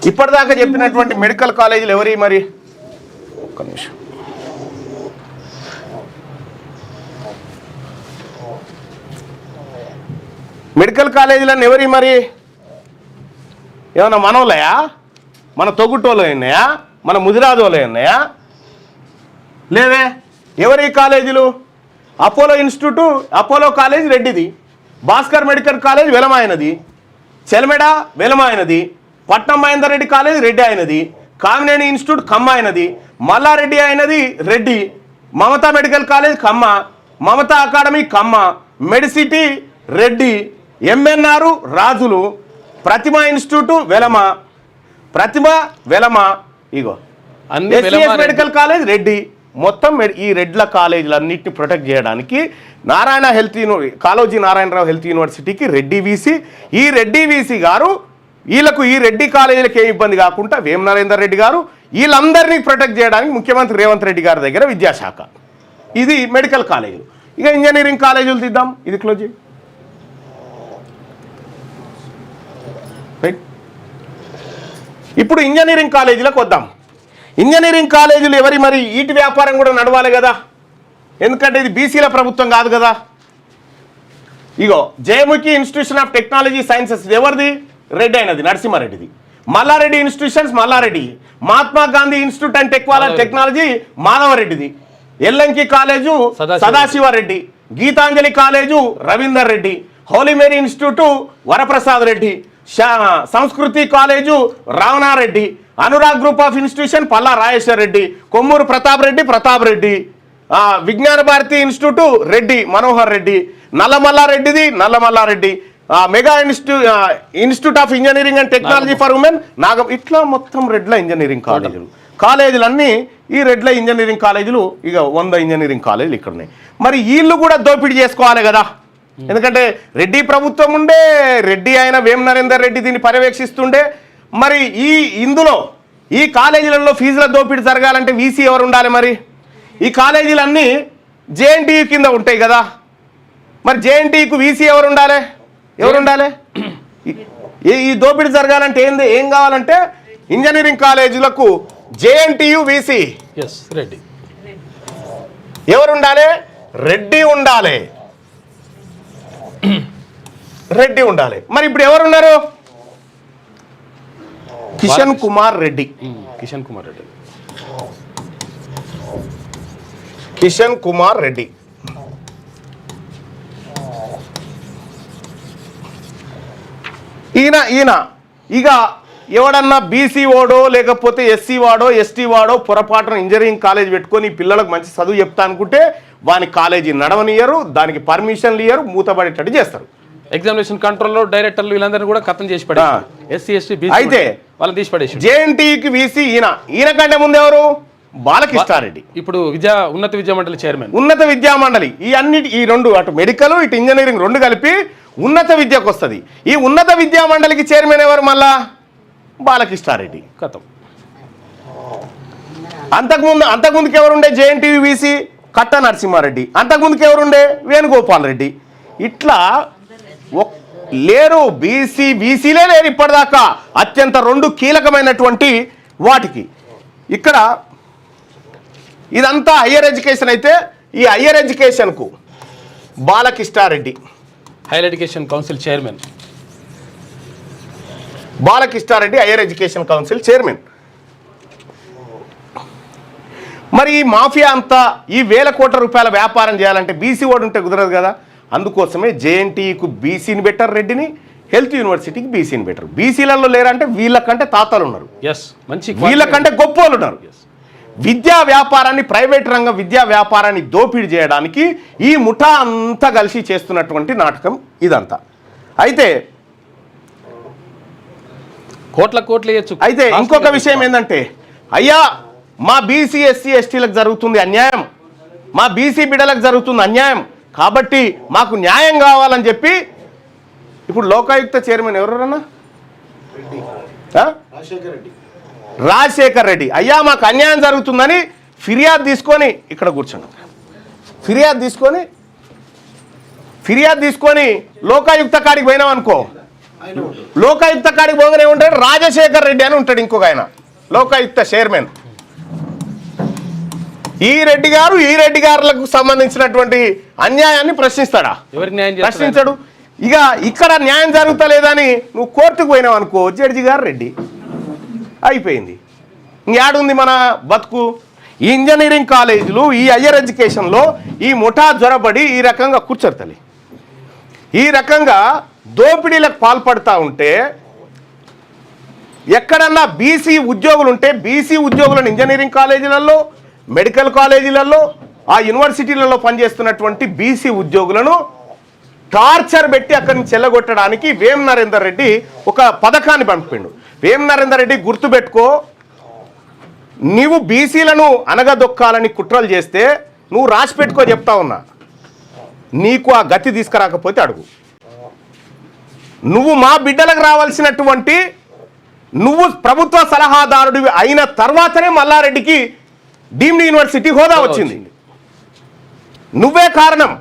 ఇప్పటిదాకా చెప్పినటువంటి మెడికల్ కాలేజీలు ఎవరి మరి? ఒక్క నిమిషం. మెడికల్ కాలేజీలన్నీ ఎవరి మరి? ఏమన్నా మనోళ్ళయా, మన తొగుటోళ్ళు ఉన్నాయా, మన ముదిరాజోళ్ళు ఉన్నాయా? లేవే. ఎవరి కాలేజీలు? అపోలో ఇన్స్టిట్యూట్, అపోలో కాలేజ్ రెడ్డిది, భాస్కర్ మెడికల్ కాలేజ్ వెలమాయనది, చెలమెడ వెలమాయనది, పట్నం మహేందర్ రెడ్డి కాలేజ్ రెడ్డి అయినది, కామినేని ఇన్స్టిట్యూట్ కమ్మ అయినది, మల్లారెడ్డి అయినది రెడ్డి, మమతా మెడికల్ కాలేజ్ కమ్మ, మమతా అకాడమీ కమ్మ, మెడిసిటీ రెడ్డి, ఎంఎన్ఆర్ రాజులు, ప్రతిమ ఇన్స్టిట్యూట్ వెలమ, ఇగో ఎస్సీఎస్ మెడికల్ కాలేజ్ రెడ్డి. మొత్తం ఈ రెడ్ల కాలేజీలన్నింటినీ ప్రొటెక్ట్ చేయడానికి నారాయణ కాళోజీ నారాయణరావు హెల్త్ యూనివర్సిటీకి రెడ్డి వీసీ, ఈ రెడ్డి వీసీ గారు వీళ్ళకు ఈ రెడ్డి కాలేజీలకు ఏ ఇబ్బంది కాకుండా వేమ నరేందర్ రెడ్డి గారు వీళ్ళందరినీ ప్రొటెక్ట్ చేయడానికి ముఖ్యమంత్రి రేవంత్ రెడ్డి గారి దగ్గర విద్యాశాఖ. ఇది మెడికల్ కాలేజీలు. ఇక ఇంజనీరింగ్ కాలేజీలు తీద్దాం, ఇది క్లోజ్ చేయి. ఇప్పుడు ఇంజనీరింగ్ కాలేజీలకు వద్దాం. ఇంజనీరింగ్ కాలేజీలు ఎవరి మరి? ఈటి వ్యాపారం కూడా నడవాలి కదా, ఎందుకంటే ఇది బీసీల ప్రభుత్వం కాదు కదా. ఇగో Jayamukhi institution of technology sciences ఎవరిది? రెడ్డి అయినది, నరసింహారెడ్డిది. Mallareddy institutions Mallareddy, Mahatma Gandhi institute and technology మాధవరెడ్డిది, Ellanki college Sadasivareddy, Geethanjali college Ravinder Reddy, holy Mary institute Varaprasad Reddy, Samskruthi college Ravanareddy, Anurag group of institution Palla Rajeshwar Reddy, Kommuru Pratap Reddy, Vignana Bharathi institute Reddy Manohar Reddy, Nallamallareddy, mega institute of engineering and technology for women ఇట్లా మొత్తం రెడ్ల ఇంజనీరింగ్ కాలేజీలన్నీ ఈ రెడ్ల ఇంజనీరింగ్ కాలేజీలు. ఇక 100 ఇంజనీరింగ్ కాలేజీలు ఇక్కడ ఉన్నాయి. మరి వీళ్ళు కూడా దోపిడీ చేసుకోవాలి కదా, ఎందుకంటే రెడ్డి ప్రభుత్వం ఉండే, రెడ్డి అయిన వేమ నరేందర్ రెడ్డి దీన్ని పర్యవేక్షిస్తుండే. మరి ఇందులో ఈ కాలేజీలలో ఫీజుల దోపిడీ జరగాలంటే వీసీ ఎవరు ఉండాలి? మరి ఈ కాలేజీలన్నీ జేఎన్టీయూ కింద ఉంటాయి కదా, మరి జేఎన్టీయూకు వీసీ ఎవరు ఉండాలి? ఈ దోపిడీ జరగాలంటే ఏం కావాలంటే ఇంజనీరింగ్ కాలేజీలకు జేఎన్టీయూ వీసీ ఎవరు ఉండాలి? రెడ్డి ఉండాలి. మరి ఇప్పుడు ఎవరున్నారు? కిషన్ కుమార్ రెడ్డి. ఈయన ఇక ఎవడన్నా బీసీ వాడో లేకపోతే ఎస్సీ వాడో ఎస్టీ వాడో పొరపాటున ఇంజనీరింగ్ కాలేజ్ పెట్టుకొని పిల్లలకు మంచి చదువు చెప్తా అనుకుంటే వాని కాలేజీ నడవనియరు, దానికి పర్మిషన్లు ఇయ్యరు, మూతపడేటట్టు చేస్తారు. ఎగ్జామినేషన్ కంట్రోల్లో డైరెక్టర్లు వీళ్ళందరినీ కూడా ఖతం చేసి పడేసి ఎస్సీ ఎస్టీ బీసీ అయితే వాళ్ళని తీసి పడేసి జేఎన్టీకి వీసీ ఈయన కంటే ముందు ఎవరు? బాలకృష్ణారెడ్డి. ఇప్పుడు ఉన్నత విద్యా మండలి చైర్మన్. ఉన్నత విద్యా మండలి ఈ రెండు అటు మెడికల్ ఇటు ఇంజనీరింగ్ రెండు కలిపి ఉన్నత విద్యకు వస్తుంది. ఈ ఉన్నత విద్యా మండలికి చైర్మన్ ఎవరు? మళ్ళా బాలకృష్ణారెడ్డి. ఖతం. అంతకుముందుకు ఎవరుండే? జేఎన్టీయూ వీసీ కట్ట నరసింహారెడ్డి. అంతకుముందుకు ఎవరుండే? వేణుగోపాల్ రెడ్డి. ఇట్లా లేరు, బీసీలే లేరు ఇప్పటిదాకా అత్యంత రెండు కీలకమైనటువంటి వాటికి. ఇక్కడ ఇదంతా హయ్యర్ ఎడ్యుకేషన్ అయితే ఈ హయ్యర్ ఎడ్యుకేషన్కు Balakrishnareddy, higher education council chairman. Balakrishnareddy higher education council chairman. మరి ఈ మాఫియా అంతా ఈ వేల కోట్ల రూపాయల వ్యాపారం చేయాలంటే బీసీ వాడు ఉంటే కుదరదు కదా. అందుకోసమే జేఎన్టీకు బీసీని బెటర్, రెడ్డిని హెల్త్ యూనివర్సిటీకి బీసీని బెటర్. బీసీలలో లేరంటే వీళ్ళకంటే తాతలు ఉన్నారు, వీళ్ళకంటే గొప్ప వాళ్ళు ఉన్నారు. విద్యా వ్యాపారాన్ని, ప్రైవేట్ రంగం విద్యా వ్యాపారాన్ని దోపిడీ చేయడానికి ఈ ముఠా అంతా కలిసి చేస్తున్నటువంటి నాటకం ఇదంతా. అయితే కోట్ల అయితే ఇంకొక విషయం ఏంటంటే, అయ్యా మా బీసీ ఎస్సీ ఎస్టీలకు జరుగుతుంది అన్యాయం, మా బీసీ బిడ్డలకు జరుగుతుంది అన్యాయం, కాబట్టి మాకు న్యాయం కావాలని చెప్పి ఇప్పుడు లోకాయుక్త చైర్మన్ ఎవరన్నా? రాజశేఖర్ రెడ్డి. అయ్యా మాకు అన్యాయం జరుగుతుందని ఫిర్యాదు తీసుకొని ఇక్కడ కూర్చోండి. ఫిర్యాదు తీసుకొని లోకాయుక్త కాడికి పోయినాం అనుకో, లోకాయుక్త కాడికి పోగానే ఉంటాడు రాజశేఖర్ రెడ్డి అని ఉంటాడు ఇంకొక ఆయన, లోకాయుక్త చైర్మన్. ఈ రెడ్డి గారులకు సంబంధించినటువంటి అన్యాయాన్ని ప్రశ్నిస్తాడా? ప్రశ్నించాడు. ఇక ఇక్కడ న్యాయం జరుగుతలేదని నువ్వు కోర్టుకు పోయినావు అనుకో, జడ్జి గారు రెడ్డి అయిపోయింది. ఇంకేడుంది మన బతుకు? ఈ ఇంజనీరింగ్ కాలేజీలు, ఈ హయ్యర్ ఎడ్యుకేషన్లో ఈ ముఠా జ్వరబడి ఈ రకంగా కూర్చోర్తలి, ఈ రకంగా దోపిడీలకు పాల్పడుతూ ఉంటే ఎక్కడన్నా బీసీ ఉద్యోగులు ఉంటే బీసీ ఉద్యోగులను ఇంజనీరింగ్ కాలేజీలలో, మెడికల్ కాలేజీలలో, ఆ యూనివర్సిటీలలో పనిచేస్తున్నటువంటి బీసీ ఉద్యోగులను టార్చర్ పెట్టి అక్కడి నుంచి చెల్లగొట్టడానికి వేం నరేందర్ రెడ్డి ఒక పథకాన్ని పంపిండు. వేం నరేందర్ రెడ్డి గుర్తుపెట్టుకో, నీవు బీసీలను అనగదొక్కాలని కుట్రలు చేస్తే నువ్వు రాసి పెట్టుకో చెప్తా ఉన్నా, నీకు ఆ గతి తీసుకురాకపోతే అడుగు. నువ్వు మా బిడ్డలకు రావాల్సినటువంటి, నువ్వు ప్రభుత్వ సలహాదారుడివి అయిన తర్వాతనే మల్లారెడ్డికి డీమ్డ్ యూనివర్సిటీ హోదా వచ్చింది. నువ్వే కారణం.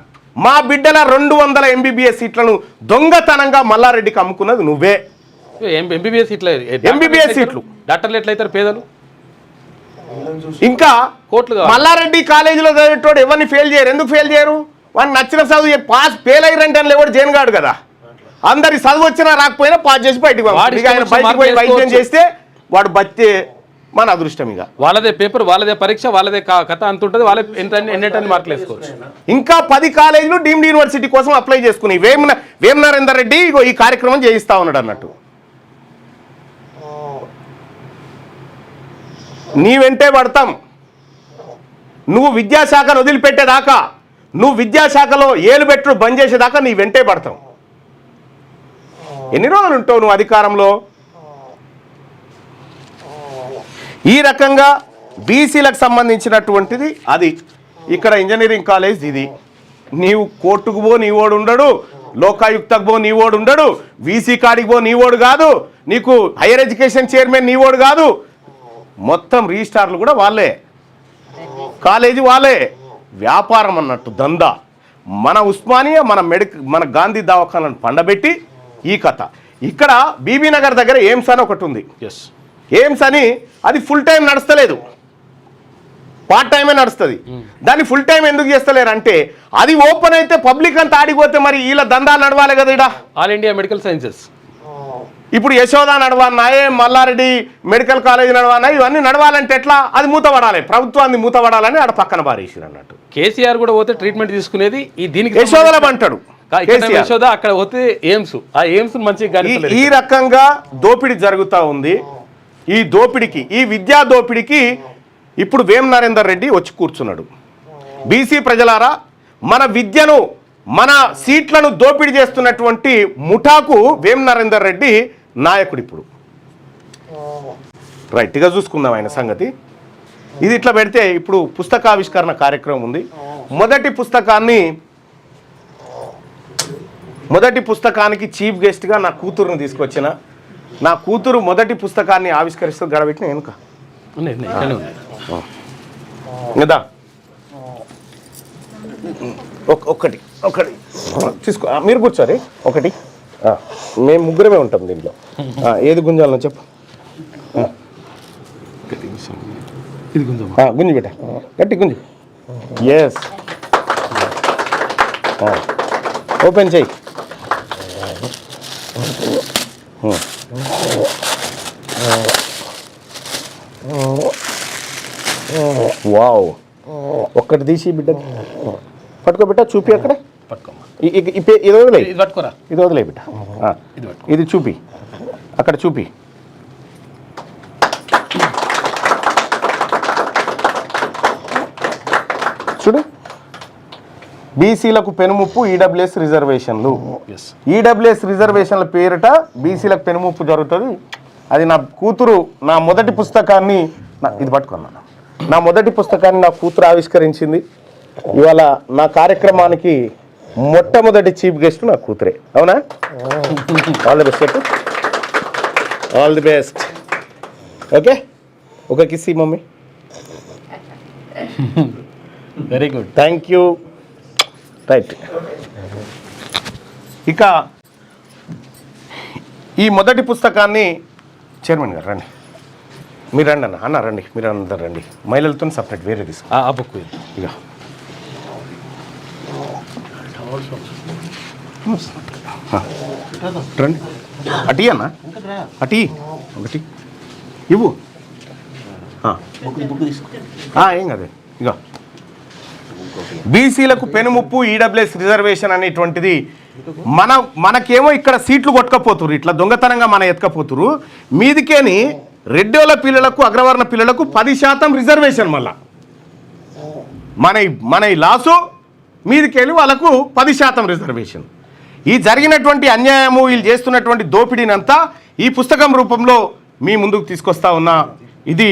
మా బిడ్డల 200 MBBS సీట్లను దొంగతనంగా మల్లారెడ్డికి అమ్ముకున్నది నువ్వే. ఎంబీబీఎస్ సీట్లు డాక్టర్లు ఎట్లయితారు పేదలు? ఇంకా మల్లారెడ్డి కాలేజీలో చదివేటోడు ఎవరిని ఫెయిల్ చేయరు. ఎందుకు ఫెయిల్ చేయరు? వాడిని నచ్చిన చదువు పాస్ ఫెయిల్ అయ్యారంటే ఎవరు జైన్ గాడు కదా. అందరి చదువు వచ్చినా రాకపోయినా పాస్ చేసి బయటికి బయటికి పోయి వైద్యం చేస్తే వాడు బతికే మన అదృష్టం. ఇక వాళ్ళదే పేపర్, వాళ్ళదే పరీక్ష, వాళ్ళదే కథ అంత ఉంటుంది. వాళ్ళే ఎన్ని మార్కులు వేసుకోవచ్చు. ఇంకా 10 కాలేజీలు డీమ్డ్ యూనివర్సిటీ కోసం అప్లై చేసుకుని వేం నరేందర్ రెడ్డి ఇగో ఈ కార్యక్రమం చేయిస్తా ఉన్నాడు అన్నట్టు. నీ వెంటే పడతాం. నువ్వు విద్యాశాఖను వదిలిపెట్టేదాకా, నువ్వు విద్యాశాఖలో ఏలుబెట్టుడు బంద్ చేసేదాకా నీ వెంటే పడతాం. ఎన్ని రోజులు ఉంటావు నువ్వు అధికారంలో? ఈ రకంగా బీసీలకు సంబంధించినటువంటిది అది. ఇక్కడ ఇంజనీరింగ్ కాలేజ్ ఇది. నీవు కోర్టుకు పో నీవోడు ఉండడు, లోకాయుక్తకు పో నీవోడు ఉండడు, వీసీ కాడికి పో నీవోడు కాదు, నీకు హైయర్ ఎడ్యుకేషన్ చైర్మన్ నీవోడు కాదు. మొత్తం రిజిస్ట్రార్లు కూడా వాళ్ళే, కాలేజీ వాళ్ళే. వ్యాపారం అన్నట్టు దందా. మన ఉస్మానియా, మన గాంధీ దవాఖానాలను పండబెట్టి ఈ కథ. ఇక్కడ బీబీ నగర్ దగ్గర ఎయిమ్స్ అని ఒకటి ఉంది. ఎయిమ్స్ అని అది ఫుల్ టైం నడుస్తలేదు, పార్ట్ టైమే నడుస్తుంది. దాన్ని ఫుల్ టైం ఎందుకు చేస్తలేరు అంటే, అది ఓపెన్ అయితే పబ్లిక్ అంతా ఆడిపోతే మరి వీళ్ళ దందాలు నడవాలి కదా. ఇక్కడ ఆల్ ఇండియా మెడికల్ సైన్సెస్ ఇప్పుడు యశోద నడవన్నాయే, మల్లారెడ్డి మెడికల్ కాలేజ్ నడవన్నా, ఇవన్నీ నడవాలంటే ఎట్లా? అది మూతపడాలి, ప్రభుత్వాన్ని మూతపడాలని ఆడ పక్కన బారేసారు అన్నట్టు. కేసీఆర్ కూడా పోతే ట్రీట్మెంట్ తీసుకునేది ఈ దీనికి యశోదలం అంటాడు. యశోద అక్కడ పోతే ఎయిమ్స్, ఆ ఎయిమ్స్ మంచిగా ఈ రకంగా దోపిడీ జరుగుతూ ఉంది. ఈ దోపిడీకి, ఈ విద్యా దోపిడీకి ఇప్పుడు వేం నరేందర్ రెడ్డి వచ్చి కూర్చున్నాడు. బీసీ ప్రజలారా, మన విద్యను, మన సీట్లను దోపిడీ చేస్తున్నటువంటి ముఠాకు వేం నరేందర్ రెడ్డి నాయకుడు. ఇప్పుడు రైట్గా చూసుకుందాం ఆయన సంగతి. ఇది ఇట్లా పెడితే ఇప్పుడు పుస్తకావిష్కరణ కార్యక్రమం ఉంది. మొదటి పుస్తకానికి చీఫ్ గెస్ట్గా నా కూతురుని తీసుకొచ్చిన. నా కూతురు మొదటి పుస్తకాన్ని ఆవిష్కరిస్తూ గడబెట్టిన వెనుక కదా. ఒకటి తీసుకో, మీరు కూర్చోరి. ఒకటి మేము ముగ్గురమే ఉంటాం దీంట్లో. ఏది గుంజాలనో చెప్పు. గుంజి బిడ్డ, గట్టి గుంజి. ఎస్, ఓపెన్ చేయి. వావ్, ఒక్కటి తీసి బిడ్డ పట్టుకో బిడ్డ, చూపి అక్కడ. ఇది వదిలే, ఇది వదిలే బిడ్డ. ఇది చూపి, అక్కడ చూపి. చూడు, బీసీలకు పెనుముప్పు, ఈడబ్ల్యూఎస్ రిజర్వేషన్లు. ఈడబ్ల్యూఎస్ రిజర్వేషన్ల పేరిట బీసీలకు పెనుముప్పు జరుగుతుంది. అది నా కూతురు, నా మొదటి పుస్తకాన్ని, ఇది పట్టుకున్నాను, నా మొదటి పుస్తకాన్ని నా కూతురు ఆవిష్కరించింది. ఇవాళ నా కార్యక్రమానికి మొట్టమొదటి చీఫ్ గెస్ట్ నా కూతురే. అవునా? All the best, all the best. Okay, ఒక kiss mummy. Very good, thank you. Right, ఇక ఈ మొదటి పుస్తకాన్ని చైర్మన్ గారు రండి, మీరు రండి అన్న రండి, మీరు అందరు రండి. మహిళలతో సపరేట్ వేరే తీసుకో. ఆ బుక్ ఇక రండి, అటీ అన్న, అటీ ఒకటి ఇవ్వు. ఏం కదే. ఇక బీసీలకు పెనుముప్పు, ఈడబ్ల్యూఎస్ రిజర్వేషన్ అనేటువంటిది మనకేమో ఇక్కడ సీట్లు కొట్టుకపోతురు, ఇట్లా దొంగతనంగా మన ఎత్తుకపోతురు. మీదికేని రెడ్డోళ్ళ పిల్లలకు, అగ్రవర్ణ పిల్లలకు 10% రిజర్వేషన్. మళ్ళా మన ఈ లాసు మీదికెళ్ళి వాళ్ళకు 10% రిజర్వేషన్. ఈ జరిగినటువంటి అన్యాయము, వీళ్ళు చేస్తున్నటువంటి దోపిడీనంతా ఈ పుస్తకం రూపంలో మీ ముందుకు తీసుకొస్తా ఉన్నా. ఇది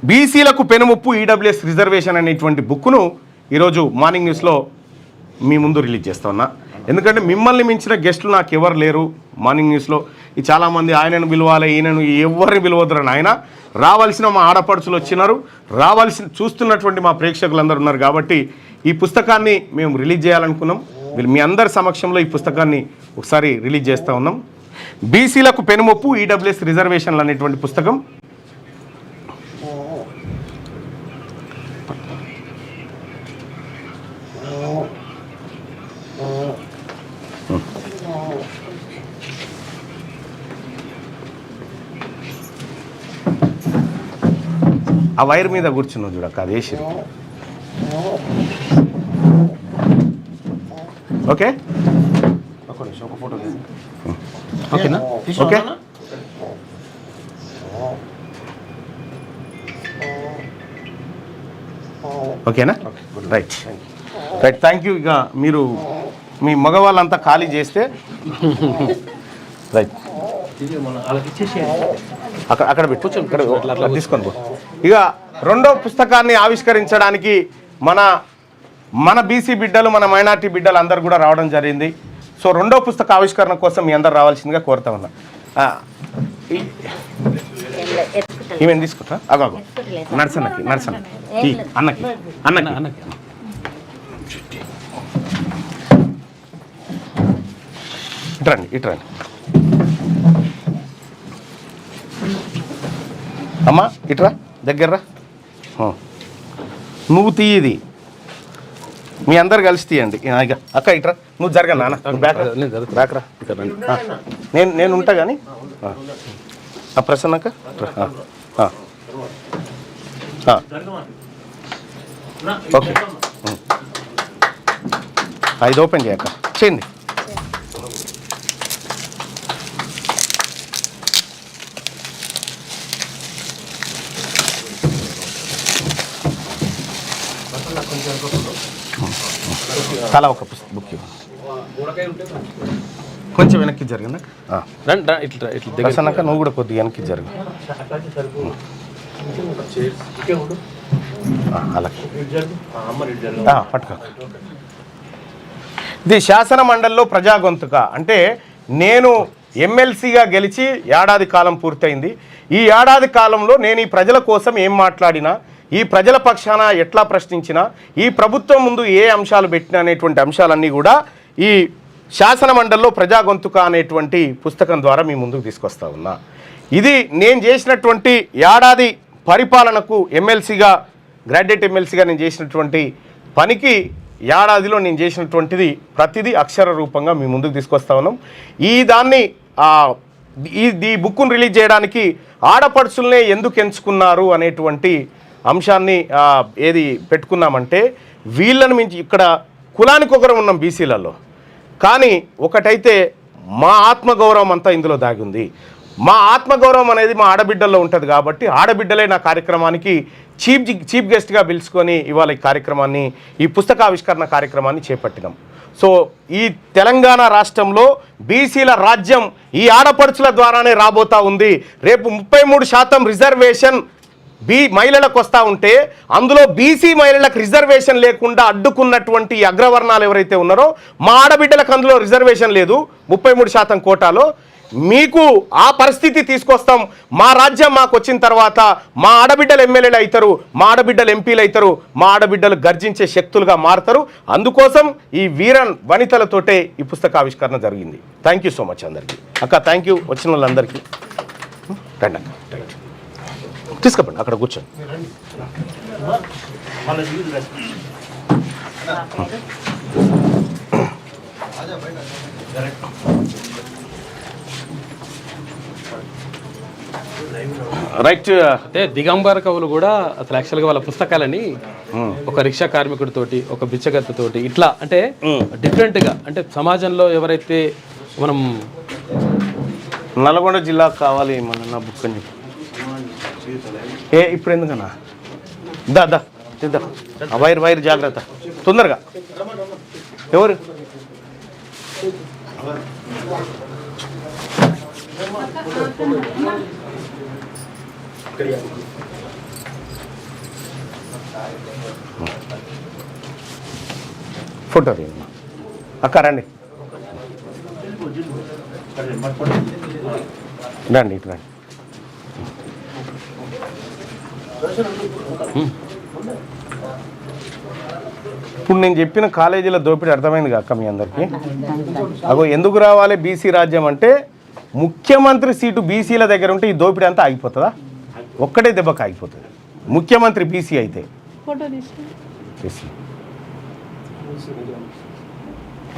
బీసీలకు పెనుముప్పు, ఈడబ్ల్యూఎస్ రిజర్వేషన్ అనేటువంటి బుక్ను ఈరోజు మార్నింగ్ న్యూస్లో మీ ముందు రిలీజ్ చేస్తా ఉన్నా. ఎందుకంటే మిమ్మల్ని మించిన గెస్టులు నాకు ఎవరు లేరు మార్నింగ్ న్యూస్లో. ఈ చాలామంది ఆయనను పిలవాలి, ఈయనను, ఎవరిని పిలవద్దురని ఆయన రావాల్సిన మా ఆడపడుచులు వచ్చినారు, చూస్తున్నటువంటి మా ప్రేక్షకులందరూ ఉన్నారు. కాబట్టి ఈ పుస్తకాన్ని మేము రిలీజ్ చేయాలనుకున్నాం. మీ అందరి సమక్షంలో ఈ పుస్తకాన్ని ఒకసారి రిలీజ్ చేస్తూ ఉన్నాం. బీసీలకు పెనుముప్పు, ఈడబ్ల్యూఎస్ రిజర్వేషన్లు అనేటువంటి పుస్తకం. ఆ వైర్ మీద కూర్చున్నావు చూడక్క, అది వేసి. ఓకే, ఒక ఫోటో ఓకేనా? ఓకే, ఓకేనా? Right, right, thank you. ఇక మీరు మీ మగవాళ్ళంతా ఖాళీ చేస్తే రైట్, అక్కడ పెట్టు, ఇక్కడ తీసుకొని పో. ఇక రెండో పుస్తకాన్ని ఆవిష్కరించడానికి మన బీసీ బిడ్డలు, మన మైనార్టీ బిడ్డలు అందరు కూడా రావడం జరిగింది. సో రెండో పుస్తక ఆవిష్కరణ కోసం మీ అందరు రావాల్సిందిగా కోరుతా ఉన్నా. ఈమెను తీసుకుంటా. అగో నర్సన్నకి అన్నకి ఇట్రండి అమ్మా, ఇట్రా దగ్గర్రా. నువ్వు తీయది, మీ అందరు కలిసి తీయండి. ఇక అక్క ఇట్రా, నువ్వు జరగ నాన్న, బ్యాక్ రా. నేను ఉంటా కానీ ప్రసన్నక్క ఓకే. ఇది ఓపెన్ చేయక్క. చేయండి. తలా ఒక బుక్ కొంచెం వెనక్కి జరిగిందా ఇట్లా ఇట్లా ప్రసన్నక నువ్వు కూడా కొద్దిగా వెనక్కి జరుగు. అలాగే పట్టుకో. ఇది శాసన మండలిలో ప్రజా గొంతుక అంటే నేను ఎమ్మెల్సీగా గెలిచి ఏడాది కాలం పూర్తయింది. ఈ ఏడాది కాలంలో నేను ఈ ప్రజల కోసం ఏం మాట్లాడినా, ఈ ప్రజల పక్షాన ఎట్లా ప్రశ్నించినా, ఈ ప్రభుత్వం ముందు ఏ అంశాలు పెట్టినా అనేటువంటి అంశాలన్నీ కూడా ఈ శాసన మండలిలో ప్రజా గొంతుక అనేటువంటి పుస్తకం ద్వారా మీ ముందుకు తీసుకొస్తా ఉన్నా. ఇది నేను చేసినటువంటి ఏడాది పరిపాలనకు ఎమ్మెల్సీగా, గ్రాడ్యుయేట్ ఎమ్మెల్సీగా నేను చేసినటువంటి పనికి ఏడాదిలో నేను చేసినటువంటిది ప్రతిదీ అక్షర రూపంగా మీ ముందుకు తీసుకొస్తా ఉన్నాం. ఈ బుక్ను రిలీజ్ చేయడానికి ఆడపడుచులనే ఎందుకు ఎంచుకున్నారు అనేటువంటి అంశాన్ని ఏది పెట్టుకున్నామంటే, వీళ్ళని మించి ఇక్కడ కులానికి ఒకరు ఉన్నాం బీసీలలో, కానీ ఒకటైతే మా ఆత్మగౌరవం అంతా ఇందులో దాగి ఉంది. మా ఆత్మగౌరవం అనేది మా ఆడబిడ్డల్లో ఉంటుంది కాబట్టి ఆడబిడ్డలే నా కార్యక్రమానికి చీఫ్ గెస్ట్గా పిలుచుకొని ఇవాళ ఈ కార్యక్రమాన్ని, ఈ పుస్తకావిష్కరణ కార్యక్రమాన్ని చేపట్టినాం. సో ఈ తెలంగాణ రాష్ట్రంలో బీసీల రాజ్యం ఈ ఆడపడుచుల ద్వారానే రాబోతా ఉంది. రేపు 33% రిజర్వేషన్ మహిళలకు వస్తూ ఉంటే అందులో బీసీ మహిళలకు రిజర్వేషన్ లేకుండా అడ్డుకున్నటువంటి అగ్రవర్ణాలు ఎవరైతే ఉన్నారో మా ఆడబిడ్డలకు అందులో రిజర్వేషన్ లేదు 33% కోటాలో. మీకు ఆ పరిస్థితి తీసుకొస్తాం. మా రాజ్యం మాకు వచ్చిన తర్వాత మా ఆడబిడ్డలు ఎమ్మెల్యేలు అవుతారు, మా ఆడబిడ్డలు ఎంపీలు అవుతారు, మా ఆడబిడ్డలు గర్జించే శక్తులుగా మారుతారు. అందుకోసం ఈ వీరన్ వనితలతోటే ఈ పుస్తకావిష్కరణ జరిగింది. థ్యాంక్ యూ సో మచ్ అందరికీ. అక్క థ్యాంక్ యూ, వచ్చిన వాళ్ళందరికీ. రండి అక్క, రైట్ తీసుకోండి, అక్కడ కూర్చోండి. రైట్. అంటే దిగంబర కవులు కూడా అసలు యాక్చువల్గా వాళ్ళ పుస్తకాలని ఒక రిక్షా కార్మికుడితోటి, ఒక బిచ్చగత్తతోటి ఇట్లా అంటే డిఫరెంట్గా, అంటే సమాజంలో ఎవరైతే మనం నల్గొండ జిల్లా కావాలి మన నా బుక్ అని చెప్పి ఇప్పుడు ఎందుకన్నా దా చేద్దాం. వైర్ జాగ్రత్త, తొందరగా. ఎవరు ఫోటో తీయమ్మా. అక్క రండి రండి ఇటు రండి. ఇప్పుడు నేను చెప్పిన కాలేజీల దోపిడీ అర్థమైంది కాక మీ అందరికీ. అగో ఎందుకు రావాలి బీసీ రాజ్యం అంటే, ముఖ్యమంత్రి సీటు బీసీల దగ్గర ఉంటే ఈ దోపిడీ అంతా ఆగిపోతుందా? ఒక్కటే దెబ్బకి ఆగిపోతుంది. ముఖ్యమంత్రి బీసీ అయితే